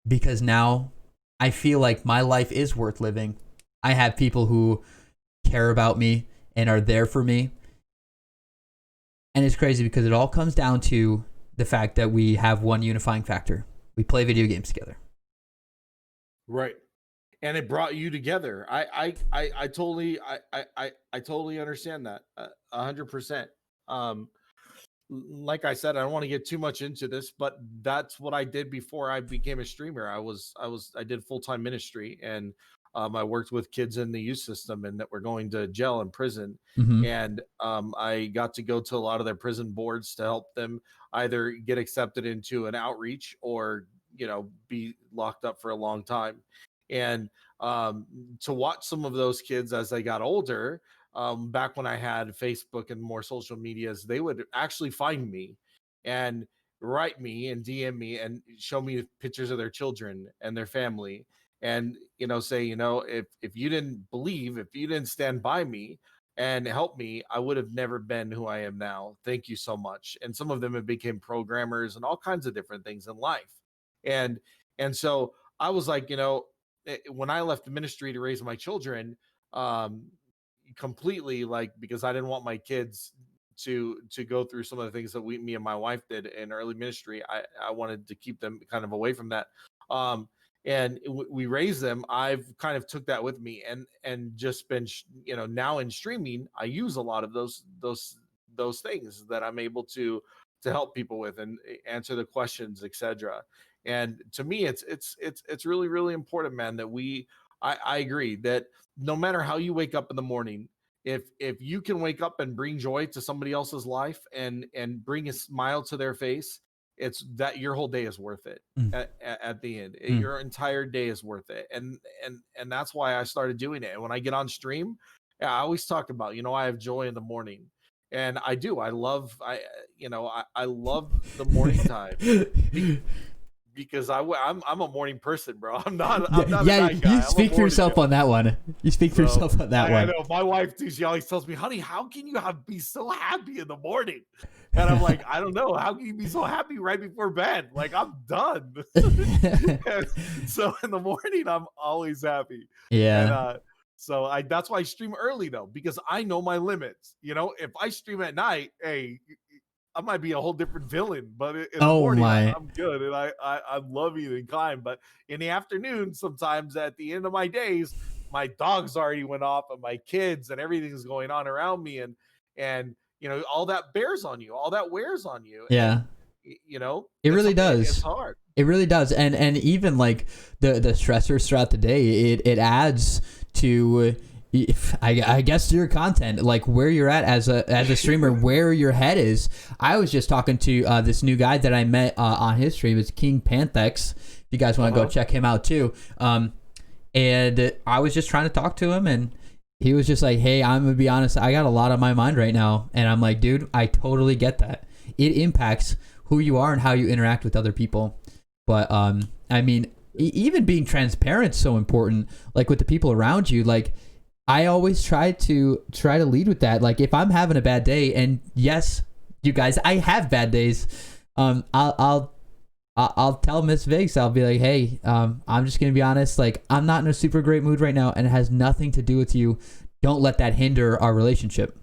Because now I feel like my life is worth living. I have people who care about me and are there for me." And it's crazy because it all comes down to the fact that we have one unifying factor. We play video games together. Right. And it brought you together. I totally I totally understand that 100%. Like I said, I don't want to get too much into this, but that's what I did before I became a streamer. I did full-time ministry, and I worked with kids in the youth system and that were going to jail and prison. Mm-hmm. And I got to go to a lot of their prison boards to help them either get accepted into an outreach or be locked up for a long time. And to watch some of those kids as they got older, back when I had Facebook and more social medias, they would actually find me and write me and DM me and show me pictures of their children and their family, and say, if you didn't believe, if you didn't stand by me and help me, I would have never been who I am now. Thank you so much. And some of them have become programmers and all kinds of different things in life. And so I was like, when I left the ministry to raise my children, um, completely, like, because I didn't want my kids to go through some of the things that me and my wife did in early ministry. I wanted to keep them kind of away from that. Um, and we raised them. I've kind of took that with me, and just been, now in streaming, I use a lot of those things that I'm able to help people with and answer the questions, etc. And to me, it's really, really important, man, that I agree that no matter how you wake up in the morning, if you can wake up and bring joy to somebody else's life and bring a smile to their face, it's that your whole day is worth it. Mm. At the end, Mm. your entire day is worth it. And that's why I started doing it. And when I get on stream, yeah, I always talk about, I have joy in the morning. And I do. I love the morning time because I'm a morning person, bro. I'm not a night guy. You speak for yourself on that one. You speak for yourself on that one. I know my wife too. She always tells me, "Honey, how can you be so happy in the morning?" And I'm like, I don't know. How can you be so happy right before bed? Like, I'm done. So in the morning, I'm always happy. Yeah. And so that's why I stream early though, because I know my limits. If I stream at night, hey, I might be a whole different villain, but in the morning, I'm good, and I'm loving and kind. But in the afternoon, sometimes at the end of my days, my dogs already went off, and my kids and everything's going on around me, and all that bears on you, all that wears on you. Yeah. And, it really does. It's hard. It really does, and even like the stressors throughout the day, it adds to. I guess to your content, like where you're at as a streamer, where your head is. I was just talking to this new guy that I met on his stream. It's King Panthex. If you guys want to go check him out too. And I was just trying to talk to him, and he was just like, "Hey, I'm gonna be honest. I got a lot on my mind right now," and I'm like, "Dude, I totally get that. It impacts who you are and how you interact with other people." But I mean, even being transparent is so important. Like with the people around you, like. I always try to lead with that. Like if I'm having a bad day, and yes, you guys, I have bad days. I'll tell Miss Viggs. I'll be like, hey, I'm just gonna be honest. Like I'm not in a super great mood right now, and it has nothing to do with you. Don't let that hinder our relationship.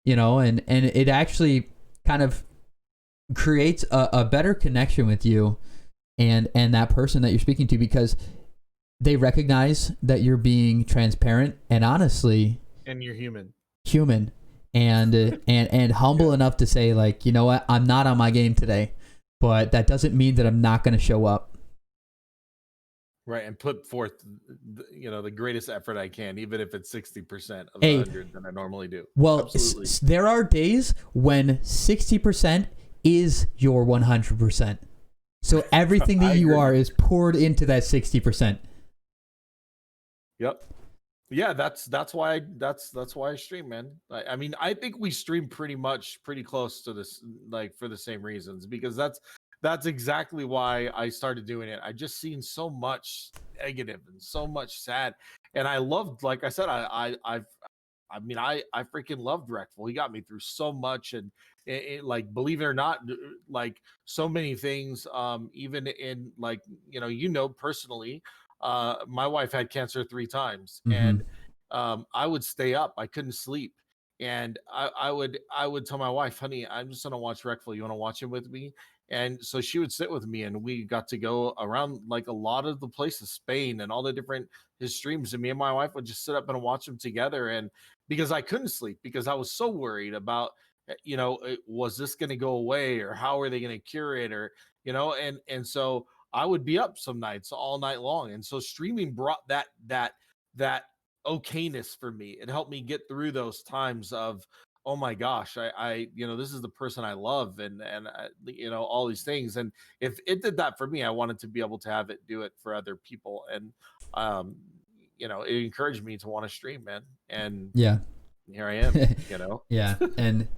And it actually kind of creates a better connection with you, and that person that you're speaking to, because they recognize that you're being transparent and honestly, and you're human, and humble enough to say, like, you know what, I'm not on my game today, but that doesn't mean that I'm not going to show up. Right, and put forth, the greatest effort I can, even if it's 60% of the 100 that I normally do. Well, there are days when 60% is your 100%. So everything that you are is poured into that 60%. Yep. Yeah, that's why I stream, man. I mean, I think we stream pretty close to this, like for the same reasons, because that's exactly why I started doing it. I just seen so much negative and so much sad, and I loved, like I said, I freaking loved Reckful. He got me through so much, and like, believe it or not, like so many things. Even in like personally. My wife had cancer 3 times, and I would stay up. I couldn't sleep, and I would tell my wife, "Honey, I'm just gonna watch Reckful. You want to watch him with me?" And so she would sit with me, and we got to go around like a lot of the places, Spain, and all the different his streams. And me and my wife would just sit up and watch them together. And because I couldn't sleep, because I was so worried about, was this going to go away, or how are they going to cure it, or and so I would be up some nights all night long. And so streaming brought that okayness for me. It helped me get through those times of oh my gosh, this is the person I love, and all these things. And if it did that for me, I wanted to be able to have it do it for other people. And um, it encouraged me to want to stream, man. And Yeah. here I am, you know. Yeah. And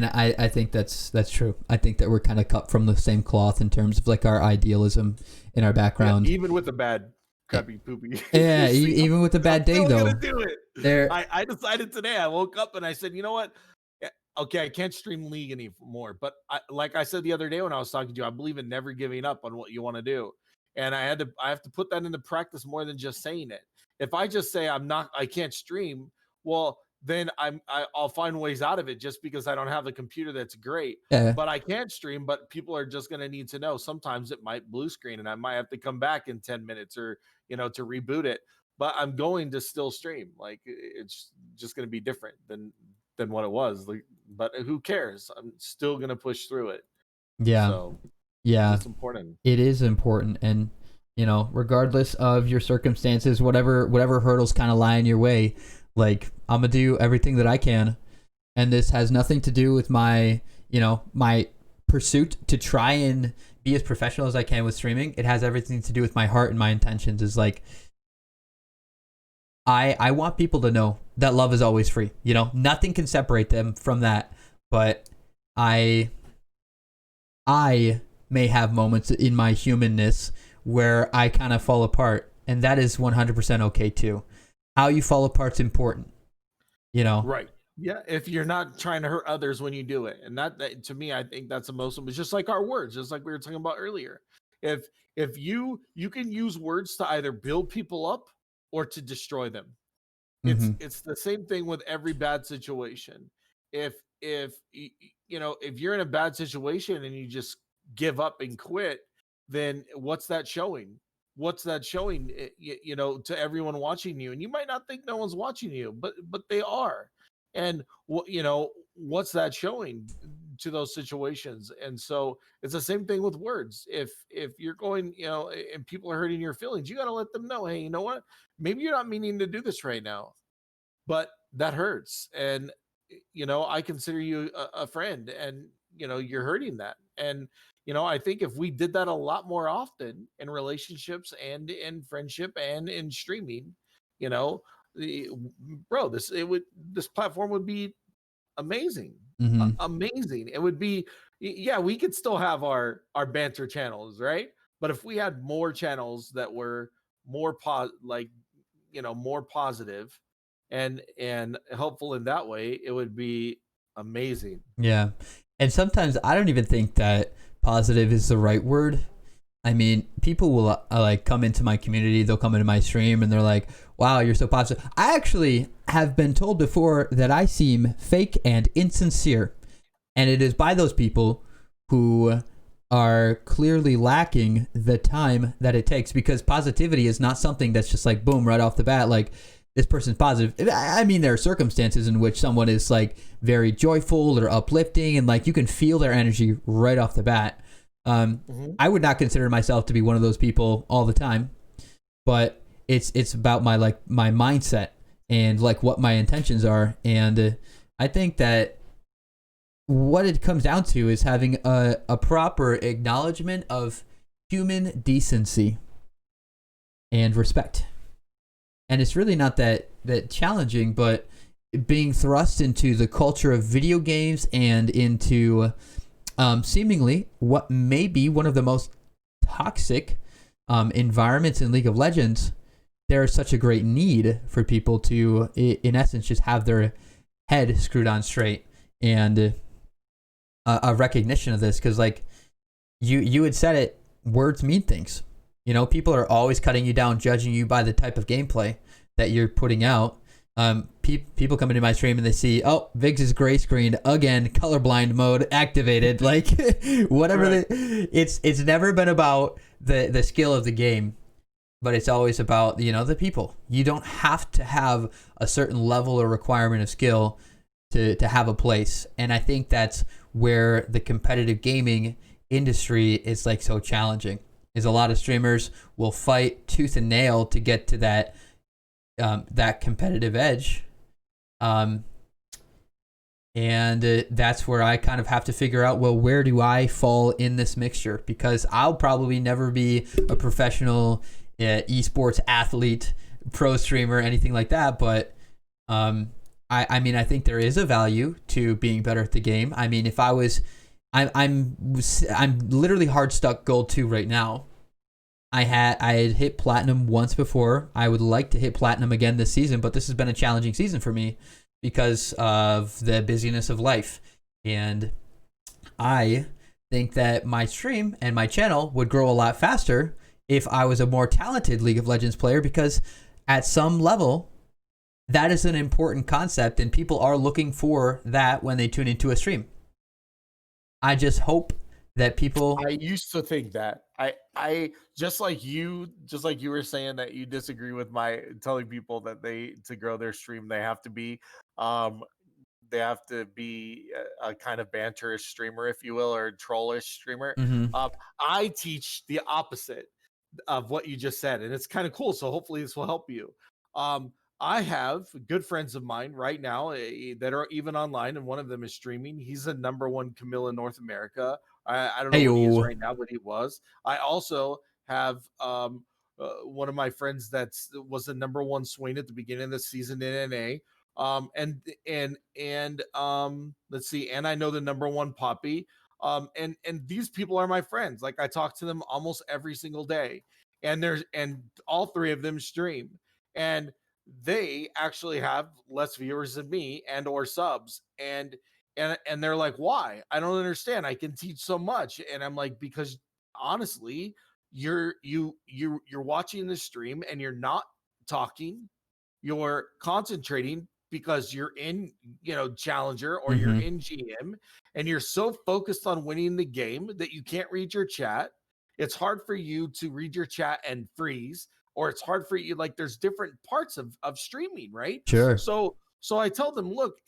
I think that's true. I think that we're kind of cut from the same cloth in terms of like our idealism in our Yeah, background. even with the bad crappy poopy Yeah, streak, even with the I'm bad day still gonna though. do it. There I decided today. I woke up and I said, you know what? Okay, I can't stream League anymore. But like I said the other day when I was talking to you, I believe in never giving up on what you want to do. And I have to put that into practice more than just saying it. If I just say I can't stream, well, then I'll find ways out of it just because I don't have a computer that's great. yeah. But I can't stream, but people are just going to need to know. Sometimes it might blue screen and I might have to come back in 10 minutes or, to reboot it. But I'm going to still stream. Like it's just going to be different than what it was. Like, but who cares? I'm still going to push through it. Yeah. So Yeah. it's important. It is important, and regardless of your circumstances, whatever hurdles kind of lie in your way, like I'm gonna do everything that I can. And this has nothing to do with my my pursuit to try and be as professional as I can with streaming. It has everything to do with my heart and my intentions. Is like I want people to know that love is always free. Nothing can separate them from that. But I may have moments in my humanness where I kind of fall apart, and that is 100% okay too. How you fall apart's important, Right. Yeah. If you're not trying to hurt others when you do it. And that to me, I think that's the most, it's just like our words, just like we were talking about earlier. If you can use words to either build people up or to destroy them. Mm-hmm. It's the same thing with every bad situation. If you're in a bad situation and you just give up and quit, then what's that showing? What's that showing? To everyone watching you, and you might not think no one's watching you, but they are. And what's that showing to those situations? And so it's the same thing with words. If you're going, and people are hurting your feelings, you got to let them know, hey, you know what? Maybe you're not meaning to do this right now, but that hurts. And I consider you a friend, and you're hurting that. And I think if we did that a lot more often in relationships and in friendship and in streaming, you know bro, this platform would be amazing. Mm-hmm. Amazing. It would be, yeah, we could still have our banter channels, right? But if we had more channels that were more more positive and helpful in that way, it would be amazing. Yeah. And sometimes I don't even think that positive is the right word. I mean, people will like come into my community, they'll come into my stream and they're like, wow, you're so positive. I actually have been told before that I seem fake and insincere. And it is by those people who are clearly lacking the time that it takes, because positivity is not something that's just like, boom, right off the bat. Like, this person's positive. I mean, there are circumstances in which someone is like very joyful or uplifting, and like you can feel their energy right off the bat. I would not consider myself to be one of those people all the time, but it's about my mindset and like what my intentions are. And I think that what it comes down to is having a proper acknowledgement of human decency and respect. And it's really not that challenging, but being thrust into the culture of video games and into seemingly what may be one of the most toxic environments in League of Legends, there is such a great need for people to, in essence, just have their head screwed on straight, and a recognition of this. Because like you had said it, words mean things. People are always cutting you down, judging you by the type of gameplay that you're putting out. People come into my stream and they see, oh, Viggs is gray screened again, colorblind mode activated. Like whatever. Right. It's never been about the skill of the game, but it's always about the people. You don't have to have a certain level or requirement of skill to have a place, and I think that's where the competitive gaming industry is like so challenging. Is a lot of streamers will fight tooth and nail to get to that competitive edge, and And that's where I kind of have to figure out, well, where do I fall in this mixture? Because I'll probably never be a professional esports athlete, pro streamer, anything like that. But I mean, I think there is a value to being better at the game. I mean, if I was, I'm literally hard stuck gold 2 right now. I had hit platinum once before. I would like to hit platinum again this season, but this has been a challenging season for me because of the busyness of life. And I think that my stream and my channel would grow a lot faster if I was a more talented League of Legends player, because at some level, that is an important concept and people are looking for that when they tune into a stream. I just hope that people... I used to think that I just like you were saying that you disagree with my telling people that to grow their stream they have to be um a kind of banterish streamer, if you will, or a trollish streamer. Mhm. I teach the opposite of what you just said, and it's kind of cool. So hopefully this will help you. Um, I have good friends of mine right now that are even online, and one of them is streaming. He's the #1 Camille in North America. I don't know what he is right now, but he was. I also have one of my friends was the #1 Swain at the beginning of the season in NA. Let's see, and I know the #1 Poppy. And these people are my friends. Like, I talk to them almost every single day, and all three of them stream, and they actually have less viewers than me and or subs, and they're like, why? I don't understand. I can teach so much. And I'm like, because honestly, you're watching the stream and you're not talking, you're concentrating because you're in, challenger, or you're Mhm. in GM, and you're so focused on winning the game that you can't read your chat. It's hard for you to read your chat and freeze, or it's hard for you, like, there's different parts of streaming, right? Sure. So I tell them, look,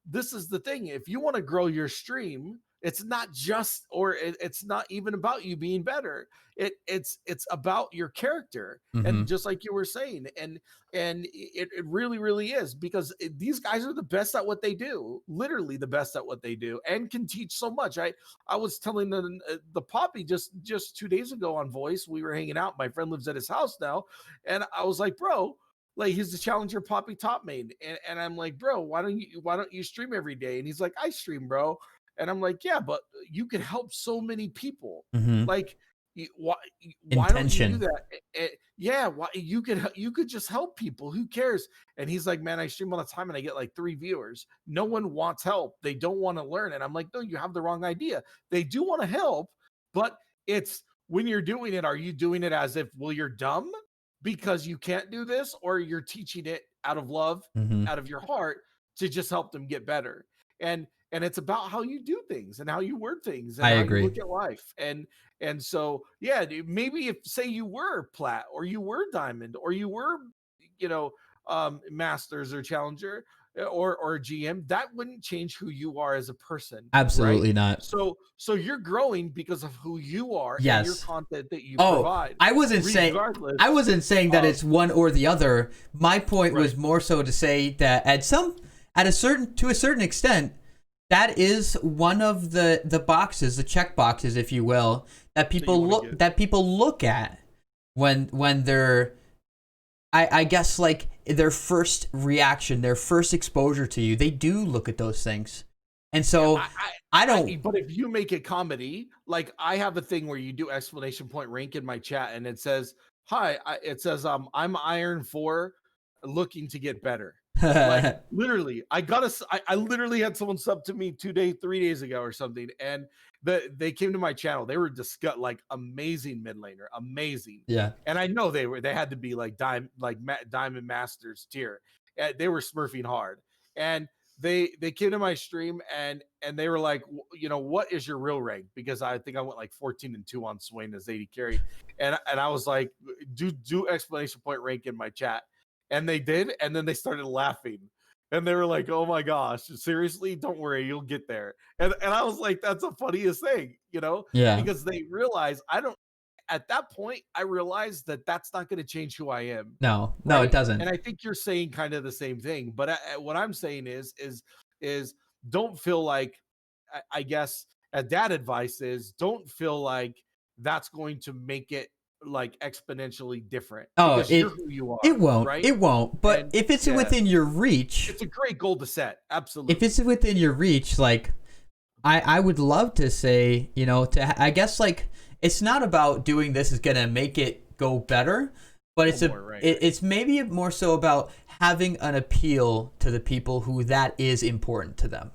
this is the thing. If you want to grow your stream, it's not just, or it's not even about you being better. It's about your character. And Mhm. just like you were saying, and it really, really is, because these guys are the best at what they do, literally the best at what they do, and can teach so much. I was telling the Poppy just 2 days ago on voice. We were hanging out. My friend lives at his house now, and I was like, bro, like, he's the challenger Poppy top main, and I'm like, bro, why don't you stream every day? And he's like, I stream, bro. And I'm like, yeah, but you could help so many people. Mhm. Like, why don't you do Intention. that? Yeah, why you could just help people. Who cares? And he's like, man, I stream all the time and I get like 3 viewers. No one wants help. They don't want to learn. And I'm like, no, you have the wrong idea. They do want to help, but it's, when you're doing it, are you doing it as if, well, you're dumb because you can't do this, or you're teaching it out of love, Mhm. out of your heart, to just help them get better? And it's about how you do things and how you word things and I how you agree. look at life. And so, yeah, dude, maybe if, say, you were plat, or you were diamond, or you were, masters or challenger, or GM, that wouldn't change who you are as a person, right? Absolutely not. So you're growing because of who you are and your Yes. content that you Oh, provide, I wasn't regardless saying that of, it's one or the other. My point right. was more so to say that to a certain extent, that is one of the boxes, the check boxes, if you will, that people look at when they're, I guess, like, their first reaction, their first exposure to you. They do look at those things. And Yeah, so I don't... but if you make it comedy, like, I have a thing where you do exclamation point rank in my chat, and it says, "Hi," it says, "I'm Iron 4, looking to get better." Like, literally, I literally had someone sub to me 3 days ago or something, and they came to my channel. They were like, amazing mid laner, amazing. Yeah. And I know they had to be like diamond masters tier. They were smurfing hard, and they came to my stream, and they were like, what is your real rank? Because I think I went like 14-2 on Swain as 80 carry, and I was like, do exclamation point rank in my chat, and they did, and then they started laughing, and they were like, oh my gosh, seriously, don't worry, you'll get there. And I was like, that's the funniest thing, Yeah. because they realize, I don't, at that point, I realized that that's not going to change who I am. No, it Right. doesn't. And I think you're saying kind of the same thing, but what I'm saying is don't feel like, I guess, a dad advice is, don't feel like that's going to make it like exponentially different, Oh, because you're who you it are, won't. right? It won't. But And if it's yeah, within your reach, it's a great goal to set. if Absolutely. it's within your reach, like I would love to say, I guess like it's not about doing this is gonna make it go better, but Oh, more, right. it's maybe more so about having an appeal to the people who that is important to them,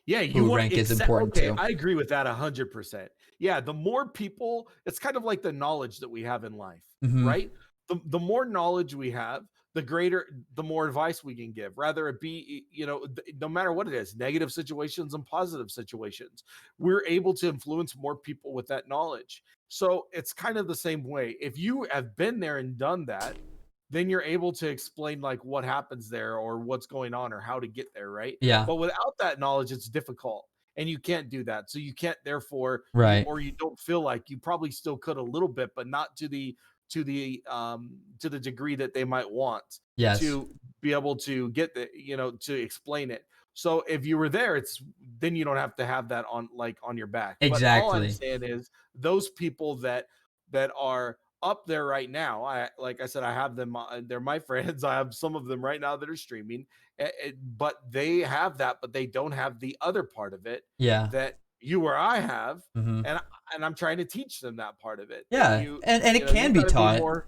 Yeah, you who want rank is exact. important Okay, to. I agree with that 100%. Yeah, the more people, it's kind of like the knowledge that we have in life, Hmm. right? The more knowledge we have, the greater, the more advice we can give. Rather it be, no matter what it is, negative situations and positive situations, we're able to influence more people with that knowledge. So it's kind of the same way. If you have been there and done that, then you're able to explain like what happens there or what's going on or how to get there, right? Yeah. But without that knowledge, it's difficult and you can't do that. So you can't, therefore, Right. you don't feel like you probably still could a little bit, but not to the degree that they might want Yes. to be able to get the, to explain it. So if you were there, it's then you don't have to have that on, like, on your back. But all I'm Exactly. saying is those people that are up there right now. Like I said, I have them. They're my friends. I have some of them right now that are streaming, but they have that, but they don't have the other part of it Yeah. that you or I have, Hmm. and I'm trying to teach them that part of it. That Yeah. And it you can be got to be taught.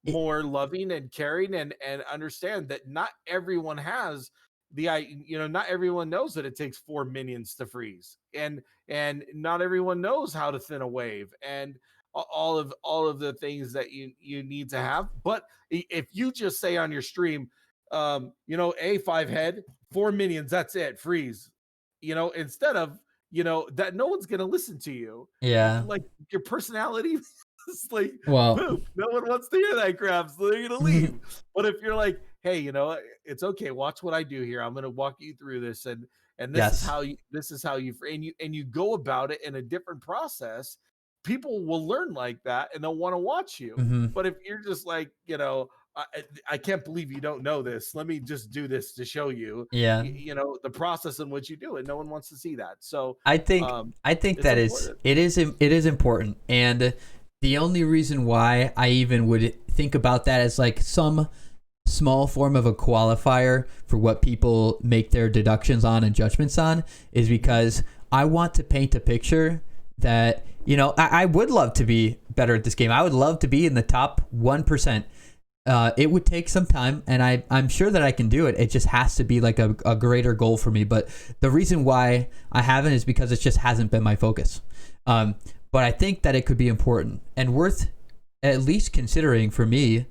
more loving and caring, and understand that not everyone has not everyone knows that it takes 4 minions to freeze, and not everyone knows how to thin a wave, and all of the things that you need to have. But if you just say on your stream, A5 head, 4 minions, that's it, freeze, instead of, that, no one's gonna listen to you. Yeah. Like, your personality is like Well. poop. No one wants to hear that crap, so they're gonna leave. But if you're like, hey, it's okay, watch what I do here. I'm gonna walk you through this, and Yes. this is how you, and you go about it in a different process. People will learn like that, and they'll want to watch you. Hmm. But if you're just like, I can't believe you don't know this. Let me just do this to show you, Yeah. the process in which you do it. No one wants to see that. So, I think um, I think it's that is important. it is important, and the only reason why I even would think about that as like some small form of a qualifier for what people make their deductions on and judgments on is because I want to paint a picture that I would love to be better at this game. I would love to be in the top 1%. It would take some time, and I'm sure that I can do it. It just has to be like a greater goal for me. But the reason why I haven't is because it just hasn't been my focus. But I think that it could be important and worth at least considering for me,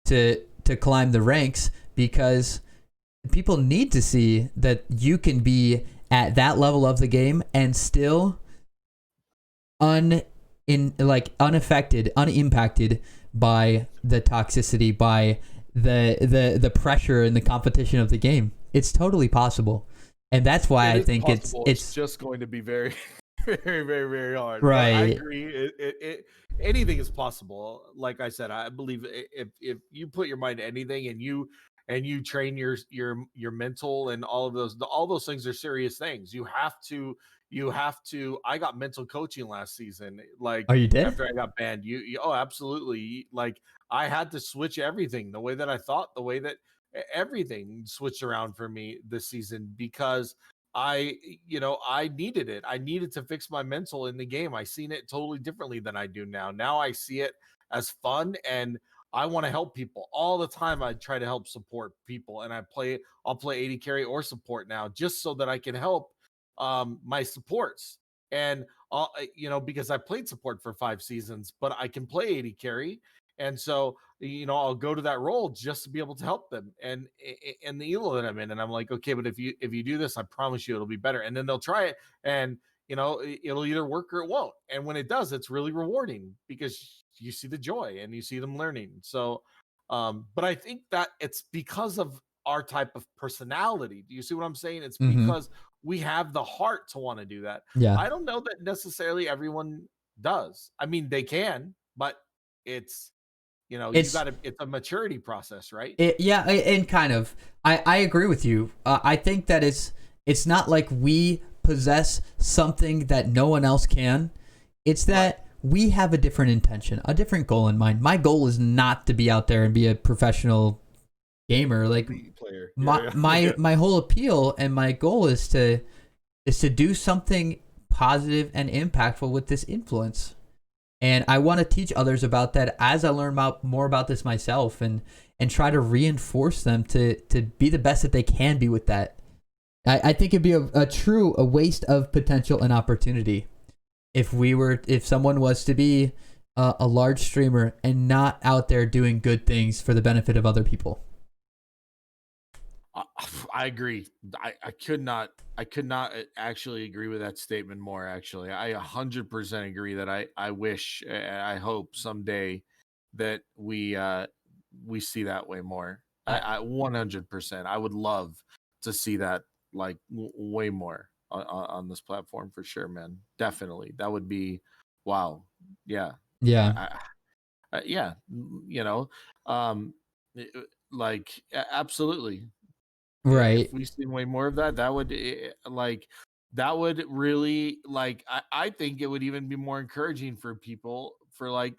to climb the ranks, because people need to see that you can be at that level of the game and still unaffected, unimpacted by the toxicity, by the pressure and the competition of the game. It's totally possible, and that's why It I is think possible. It's it's just going to be very, very, very, very hard. But I right. agree. Anything is possible. Like I said, I believe if you put your mind to anything, and you train your mental, and all those things are serious things. You have to. I got mental coaching last season. Like, Oh, you did? after I got banned, oh, absolutely. Like, I had to switch everything, the way that I thought, the way that everything switched around for me this season, because I needed it. I needed to fix my mental in the game. I seen it totally differently than I do now. Now I see it as fun, and I want to help people all the time. I try to help support people, and I'll play 80 carry or support now, just so that I can help my supports. And because I played support for 5 seasons, but I can play 80 carry. And so, I'll go to that role just to be able to help them, and the elo that I'm in. And I'm like, okay, but if you do this, I promise you it'll be better. And then they'll try it, and it'll either work or it won't. And when it does, it's really rewarding, because you see the joy and you see them learning. So, but I think that it's because of our type of personality. Do you see what I'm saying? It's Mm-hmm. because we have the heart to want to do that. Yeah. I don't know that necessarily everyone does. I mean, they can, but it's You It's got to, it's a maturity process, right? yeah, and kind of. I agree with you. I think that it's not like we possess something that no one else can. It's that we have a different intention, a different goal in mind. My goal is not to be out there and be a professional gamer. Like Player. my Yeah, my my whole appeal and my goal is to do something positive and impactful with this influence. And I want to teach others about that as I learn more about this myself, and try to reinforce them to be the best that they can be with that. I think it'd be a waste of potential and opportunity if someone was to be a large streamer and not out there doing good things for the benefit of other people. I agree. I could not actually agree with that statement more. Actually, I 100% agree that I wish, I hope someday that we see that way more. I 100%. I would love to see that, like, way more on this platform for sure, man. Definitely, that would be wow. Yeah, Yeah. yeah. Um, like, absolutely. Right. If we see way more of that, that would, like, that would really, like, I think it would even be more encouraging for people, for like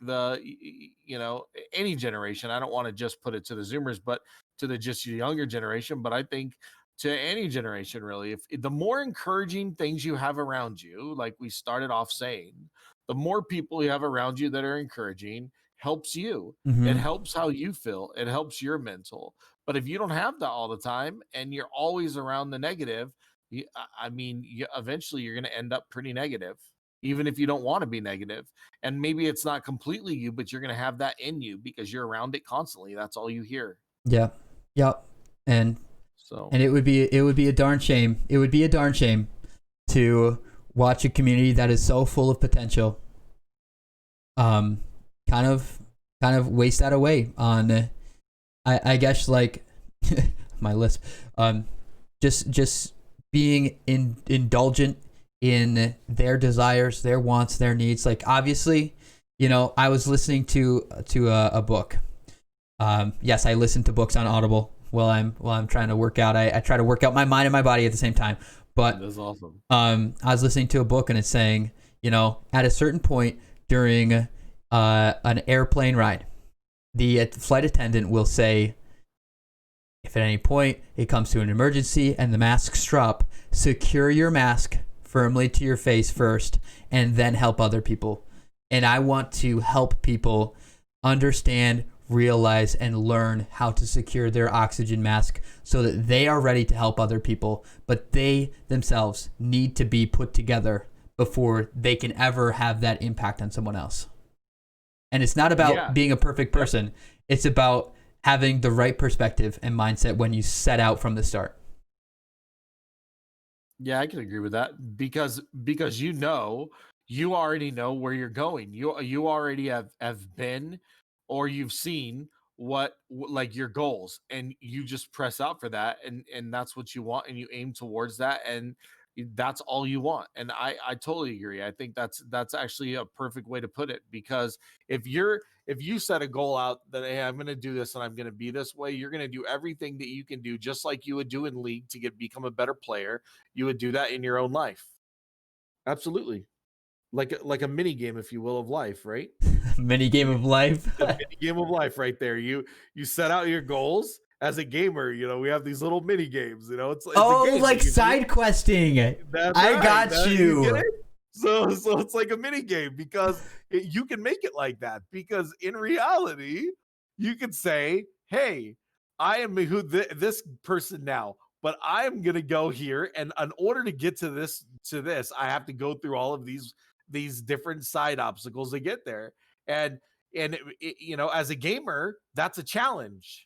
any generation. I don't want to just put it to the Zoomers, but to the just younger generation. But I think to any generation, really, if the more encouraging things you have around you, like we started off saying, the more people you have around you that are encouraging helps you. It Mm-hmm. helps how you feel. It helps your mental. But if you don't have that all the time and you're always around the negative, eventually you're going to end up pretty negative, even if you don't want to be negative. And maybe it's not completely you, but you're going to have that in you because you're around it constantly. That's all you hear. Yeah. Yep. And So, it would be a darn shame. It would be a darn shame to watch a community that is so full of potential, kind of waste that away on. I guess, like, my list, just being indulgent in their desires, their wants, their needs. Like, obviously, I was listening to a book. Yes, I listen to books on Audible while I'm trying to work out. I try to work out my mind and my body at the same time. But that's awesome. I was listening to a book, and it's saying, at a certain point during an airplane ride, the flight attendant will say, if at any point it comes to an emergency and the masks drop, secure your mask firmly to your face first and then help other people. And I want to help people understand, realize, and learn how to secure their oxygen mask so that they are ready to help other people, but they themselves need to be put together before they can ever have that impact on someone else. And it's not about being a perfect person. It's about having the right perspective and mindset when you set out from the start. Yeah, I can agree with that because you already know where you're going. You already have been, or you've seen like your goals, and you just press out for that, and that's what you want, and you aim towards that, and that's all you want. And I totally agree. I think that's actually a perfect way to put it, because if you set a goal out that, hey, I'm going to do this and I'm going to be this way, you're going to do everything that you can do, just like you would do in league to become a better player. You would do that in your own life. Absolutely. Like a mini game, if you will, of life, right? Mini game of life. A mini game of life right there. You set out your goals. As a gamer, we have these little mini games. It's a game, like side questing. That's I right. got you. Get it? So it's like a mini game, because you can make it like that. Because in reality, you could say, "Hey, I am this person now, but I am gonna go here, and in order to get to this, I have to go through all of these different side obstacles to get there." And as a gamer, that's a challenge.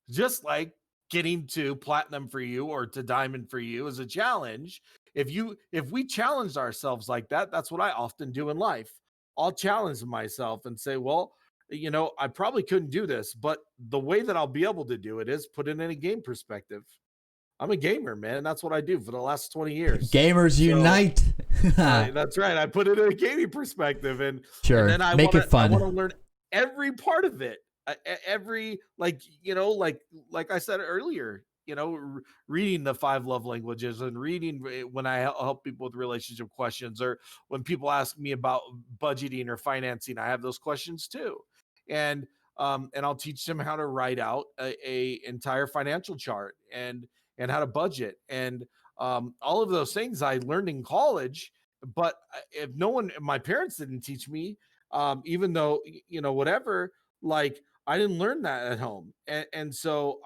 Just like getting to platinum for you or to diamond for you is a challenge. If we challenge ourselves like that, that's what I often do in life. I'll challenge myself and say, well, I probably couldn't do this, but the way that I'll be able to do it is put it in a game perspective. I'm a gamer, man. That's what I do for the last 20 years. Gamers unite. That's right. I put it in a gaming perspective, and sure, and then I make it fun. I want to learn every part of it, every, like, like I said earlier, reading the 5 love languages, and reading when I help people with relationship questions, or when people ask me about budgeting or financing, I have those questions too. And I'll teach them how to write out a entire financial chart, and how to budget, and all of those things I learned in college. But if no one, if my parents didn't teach me, even though, whatever, like, I didn't learn that at home, and so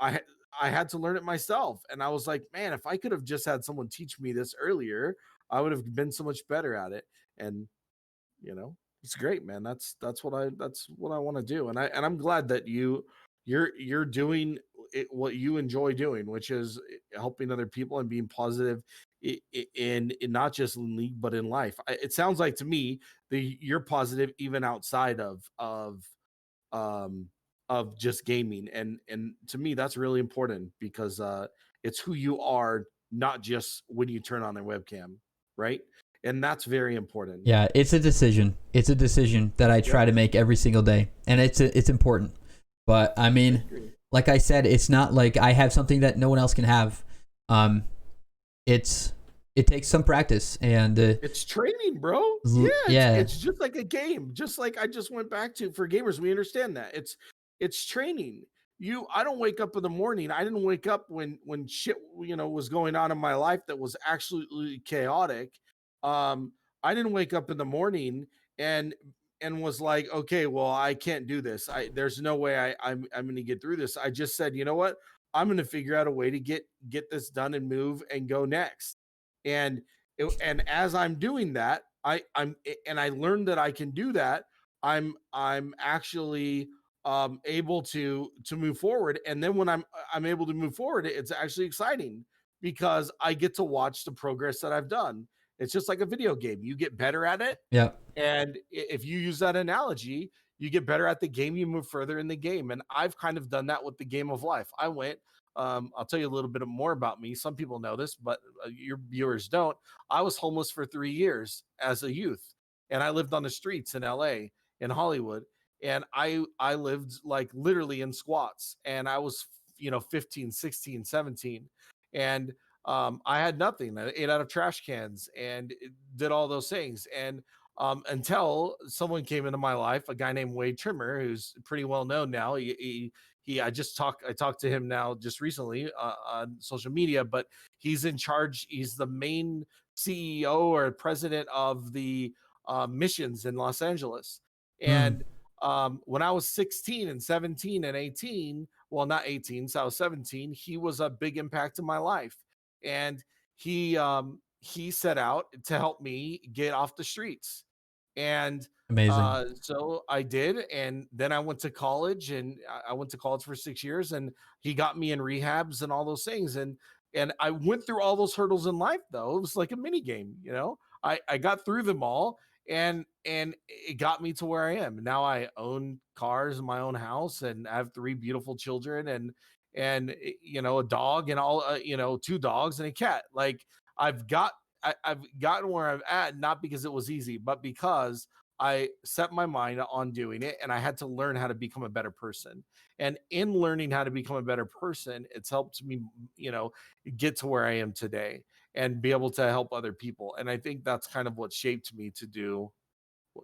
I had to learn it myself. And I was like, man, if I could have just had someone teach me this earlier, I would have been so much better at it. And it's great, man. That's what I want to do. And I'm glad that you're doing what you enjoy doing, which is helping other people and being positive in not just in league but in life. It sounds like to me that you're positive even outside um of just gaming, and to me that's really important, because it's who you are, not just when you turn on their webcam, right? And that's very important. Yeah, it's a decision. It's a decision that I try Yep. to make every single day, and it's important. But I I mean, agree. like I said, it's not like I have something that no one else can have. Um, it's it takes some practice, and It's training, bro. Yeah, it's yeah, it's just like a game. Just like I just went back to, for gamers, we understand that. It's training. I don't wake up in the morning. I didn't wake up when shit, was going on in my life that was absolutely chaotic. Um I didn't wake up in the morning and was like, okay, well, I can't do this. There's no way I'm going to get through this. I just said, you know what? I'm going to figure out a way to get this done and move and go next. And and as I'm doing that, and I learned that I can do that. I'm actually able to move forward. And then when I'm able to move forward, it's actually exciting, because I get to watch the progress that I've done. It's just like a video game. You get better at it, yeah, and if you use that analogy, you get better at the game, you move further in the game. And I've kind of done that with the game of life. I'll tell you a little bit more about me. Some people know this, but your viewers don't. I was homeless for 3 years as a youth, and I lived on the streets in LA, in Hollywood. And I lived like literally in squats, and I was, 15, 16, 17. And I had nothing. I ate out of trash cans and did all those things. And until someone came into my life, a guy named Wade Trimmer, who's pretty well known now. I talked to him now just recently on social media, but he's in charge. He's the main CEO or president of the missions in Los Angeles. mm, And when I was 16 and 17 and 18, well, not 18, so I was 17, he was a big impact in my life. And he set out to help me get off the streets. And amazing. so I did, and then I went to college, and I went to college for 6 years, and he got me in rehabs and all those things. And I went through all those hurdles in life, though. It was like a mini game, I got through them all, and it got me to where I am. Now I own cars in my own house, and I have 3 beautiful children, and a dog, and all, 2 dogs and a cat. Like, I've got I've gotten where I'm at, not because it was easy, but because I set my mind on doing it, and I had to learn how to become a better person. And in learning how to become a better person, it's helped me, you know, get to where I am today and be able to help other people. And I think that's kind of what shaped me to do,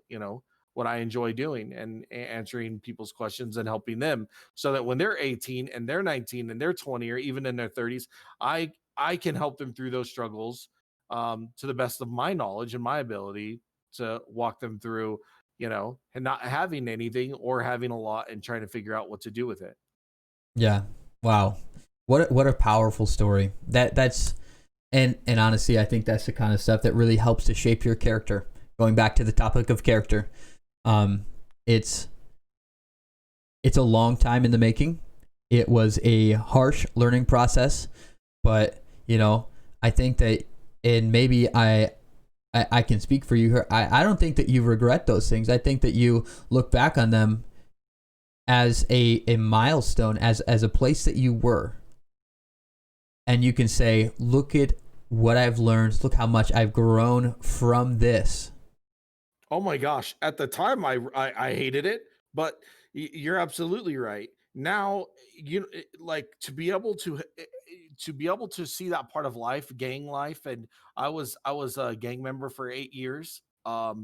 you know, what I enjoy doing, and answering people's questions and helping them, so that when they're 18 and they're 19 and they're 20, or even in their 30s, I can help them through those struggles, to the best of my knowledge and my ability to walk them through, and not having anything or having a lot and trying to figure out what to do with it. Yeah, wow, what a powerful story. That's and honestly, I think that's the kind of stuff that really helps to shape your character. Going back to the topic of character, um, it's it's a long time in the making. It was a harsh learning process, but I think that, and maybe I can speak for you here. I don't think that you regret those things. I think that you look back on them as a milestone, as a place that you were, and you can say, look at what I've learned. Look how much I've grown from this. Oh my gosh. At the time, I hated it, But you're absolutely right. Now, like to be able to see that part of life, gang life, and I was a gang member for 8 years. A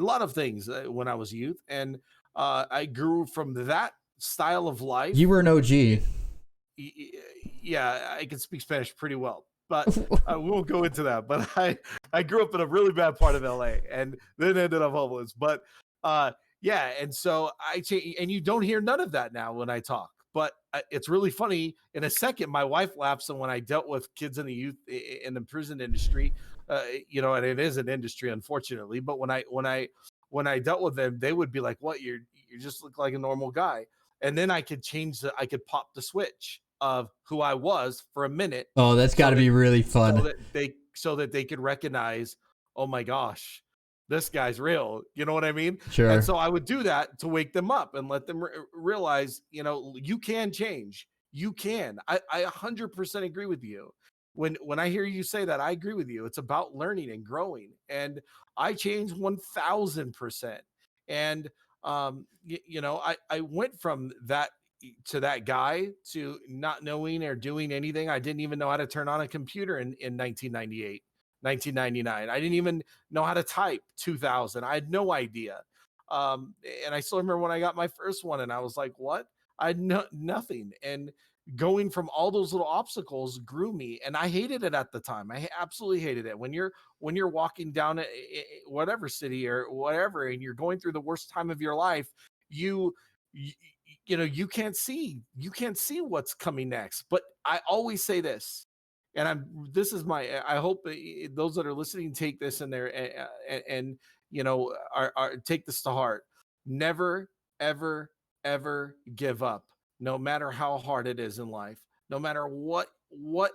lot of things when I was youth, and I grew from that style of You life. were an OG. Yeah, I can speak Spanish pretty well, but we won't go into that. But I grew up in a really bad part of LA, and then ended up homeless. But uh, yeah, and so and you don't hear none of that now when I talk. But it's really funny. In a second, my wife laughs, and when I dealt with kids in the youth in the prison industry, and it is an industry, unfortunately. But when I dealt with them, they would be like, "What? You just look like a normal guy." And then I could pop the switch of who I was for a minute, Oh, that's got so to that be really fun. so that they could recognize, oh my gosh, this guy's real. You know what I mean? And Sure. so I would do that to wake them up and let them realize, you can change. You can. I 100% agree with you. When I hear you say that, I agree with you. It's about learning and growing, and I changed 1,000%. And I went from that to that guy to not knowing or doing anything. I didn't even know how to turn on a computer in 1998, 1999. I didn't even know how to type 2000. I had no idea. And I still remember when I got my first one, and I was like, what? I had nothing. And going from all those little obstacles grew me, and I hated it at the time. I absolutely hated it. When you're walking down whatever city or whatever, and you're going through the worst time of your life, you you, you can't see what's coming next. But I always say this, and I hope those that are listening take this in there, and are take this to heart. Never, ever, ever give up, no matter how hard it is in life, no matter what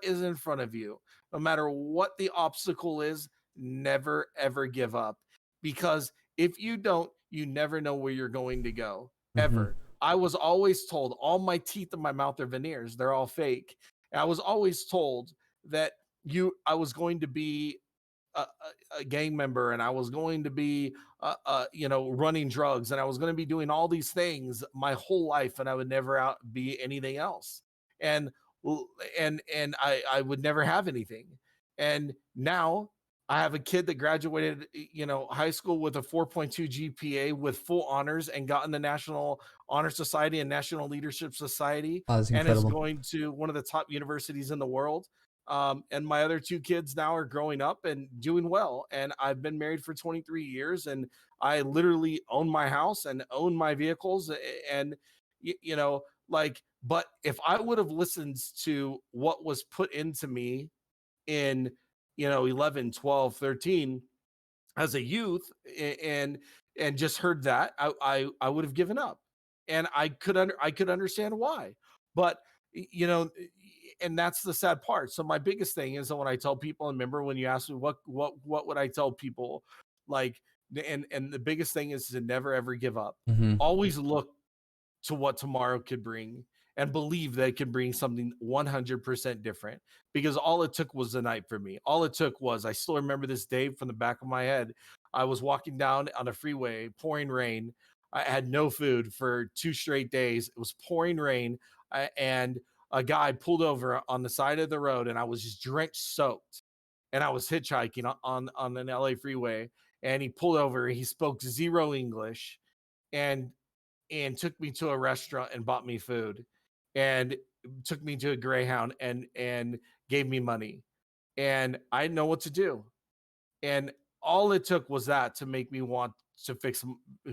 is in front of you, no matter what the obstacle is. Never ever give up, because if you don't, you never know where you're going to go, Hmm. ever. I was always told all my teeth in my mouth are veneers, they're all fake. And I was always told that I was going to be a gang member, and I was going to be running drugs, and I was going to be doing all these things my whole life, and I would never be anything else. And and I would never have anything. And now I have a kid that graduated high school with a 4.2 GPA with full honors, and got in the National Honor Society and National Leadership Society, Oh, that's and is incredible. going to one of the top universities in the world. And my other two kids now are growing up and doing well. And I've been married for 23 years, and I literally own my house and own my vehicles. And, but if I would have listened to what was put into me in, 11, 12, 13 as a youth, and just heard that, I would have given up. And I could understand why. But and that's the sad part. So my biggest thing is that when I tell people, and remember when you asked me what would I tell people, like, and the biggest thing is to never ever give up. Hmm. Always look to what tomorrow could bring, and believe that it can bring something 100% different. Because all it took was the night for me. All it took was, I still remember this day from the back of my head. I was walking down on a freeway, pouring rain. I had no food for 2 straight days. It was pouring rain. And a guy pulled over on the side of the road, and I was just drenched, soaked. And I was hitchhiking on an LA freeway, and he pulled over. He spoke zero English, and took me to a restaurant and bought me food, and took me to a Greyhound, and gave me money. And I didn't know what to do. And all it took was that to make me want to fix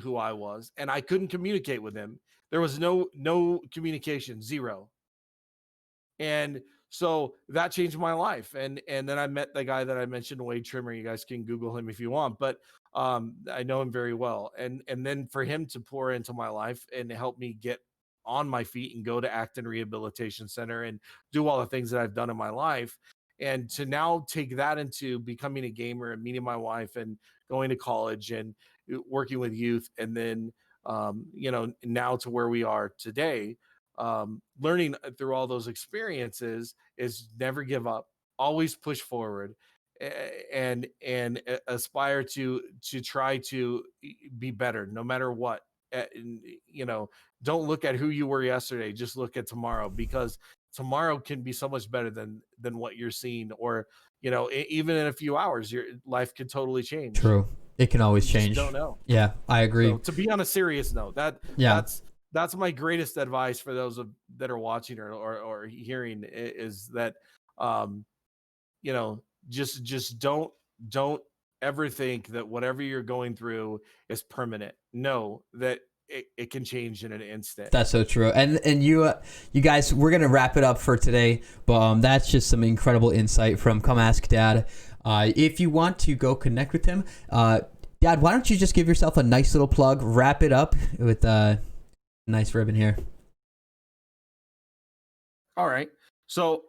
who I was. And I couldn't communicate with him. There was no communication, zero. And so that changed my life. And then I met the guy that I mentioned, Wade Trimmer. You guys can Google him if you want, but I know him very well. And then for him to pour into my life and help me get on my feet and go to Acton Rehabilitation Center and do all the things that I've done in my life, and to now take that into becoming a gamer and meeting my wife and going to college and working with youth, and then now to where we are today. Learning through all those experiences is never give up, always push forward, and aspire to try to be better no matter what. you know, don't look at who you were yesterday. Just look at tomorrow, because tomorrow can be so much better than what you're seeing. Or, you know, even in a few hours, your life could totally change. True. It can always You just change. don't know. Yeah, I agree. So to be on a serious note, Yeah. that's my greatest advice for those that are watching or hearing, is that, you know, just don't ever think that whatever you're going through is permanent. Know that it can change in an instant. That's so true. And you guys, we're gonna wrap it up for today. But that's just some incredible insight from Come Ask Dad. If you want to go connect with him, Dad, why don't you just give yourself a nice little plug? Wrap it up with a nice ribbon here. All right. So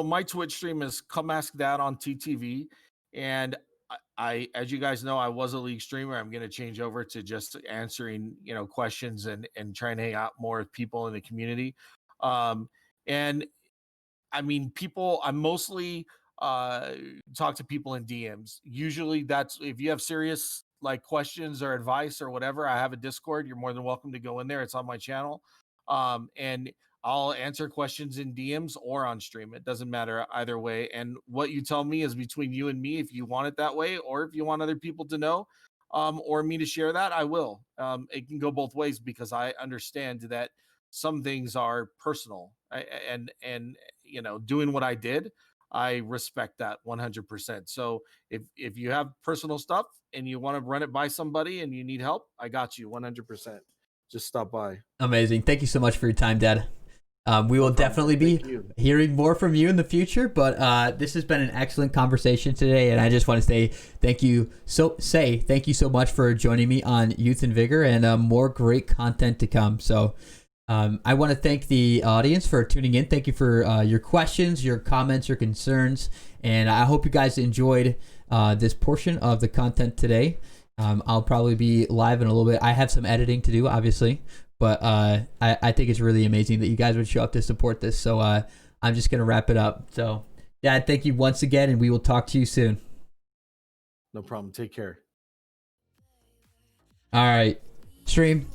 my Twitch stream is Come Ask Dad on TTV, and I, as you guys know, I was a league streamer. I'm going to change over to just answering, you know, questions and trying to hang out more with people in the community. And I mean, I mostly talk to people in DMs. Usually that's if you have serious like questions or advice or whatever. I have a Discord. You're more than welcome to go in there. It's on my channel. And I'll answer questions in DMs or on stream. It doesn't matter either way. And what you tell me is between you and me, if you want it that way, or if you want other people to know, or me to share that, I will. It can go both ways, because I understand that some things are personal. And you know, doing what I did, I respect that 100%. So if you have personal stuff and you want to run it by somebody and you need help, I got you 100%. Just stop by. Amazing. Thank you so much for your time, Dad. We will definitely be hearing more from you in the future, but this has been an excellent conversation today, and I just want to say thank you so much for joining me on Youth and Vigor, and more great content to come. So I want to thank the audience for tuning in. Thank you for your questions, your comments, your concerns, and I hope you guys enjoyed this portion of the content today. I'll probably be live in a little bit. I have some editing to do, obviously, but I think it's really amazing that you guys would show up to support this. So I'm just going to wrap it up. So, Dad, thank you once again, and we will talk to you soon. No problem. Take care. All right. Stream.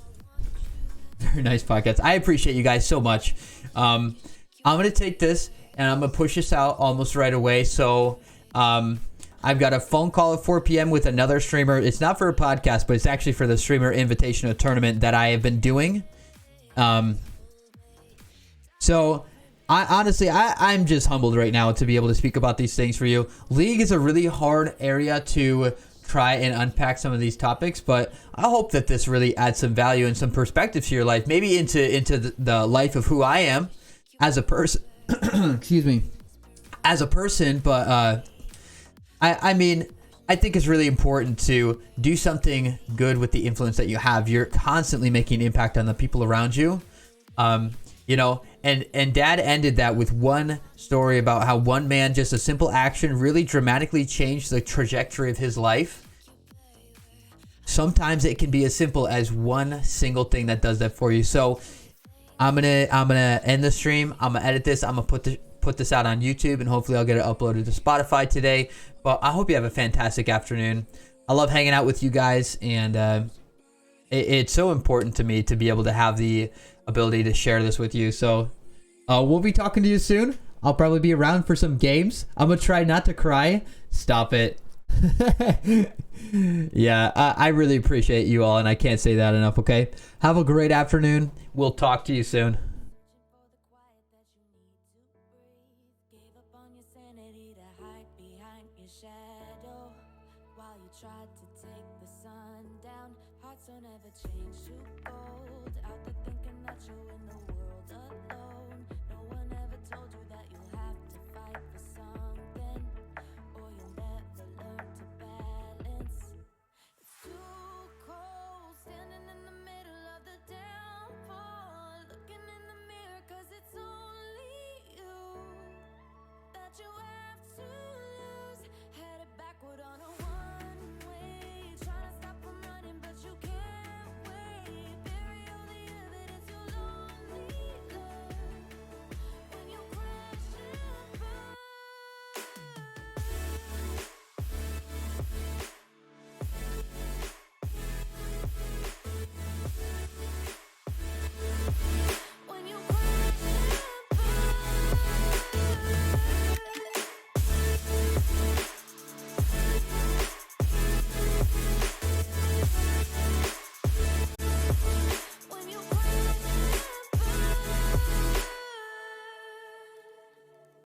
Very nice podcast. I appreciate you guys so much. I'm going to take this, and I'm going to push this out almost right away. So I've got a phone call at 4 p.m. with another streamer. It's not for a podcast, but it's actually for the Streamer Invitational Tournament that I have been doing. So I'm just humbled right now to be able to speak about these things for you. League is a really hard area to try and unpack some of these topics, but I hope that this really adds some value and some perspective to your life, maybe into the life of who I am as a person. Excuse me, as a person, but I mean, I think it's really important to do something good with the influence that you have. You're constantly making an impact on the people around you. You know, and Dad ended that with one story about how one man, just a simple action, really dramatically changed the trajectory of his life. Sometimes it can be as simple as one single thing that does that for you. So I'm gonna end the stream. I'm gonna edit this. I'm gonna put this out on YouTube, and hopefully I'll get it uploaded to Spotify today. But I hope you have a fantastic afternoon. I love hanging out with you guys, and it's so important to me to be able to have the ability to share this with you. So we'll be talking to you soon. I'll probably be around for some games. I'm gonna try not to cry. Stop it. Yeah, I really appreciate you all, and I can't say that enough. Okay, have a great afternoon. We'll talk to you soon. Tried to take the sun down, hearts don't ever change to gold. Out there thinking that you're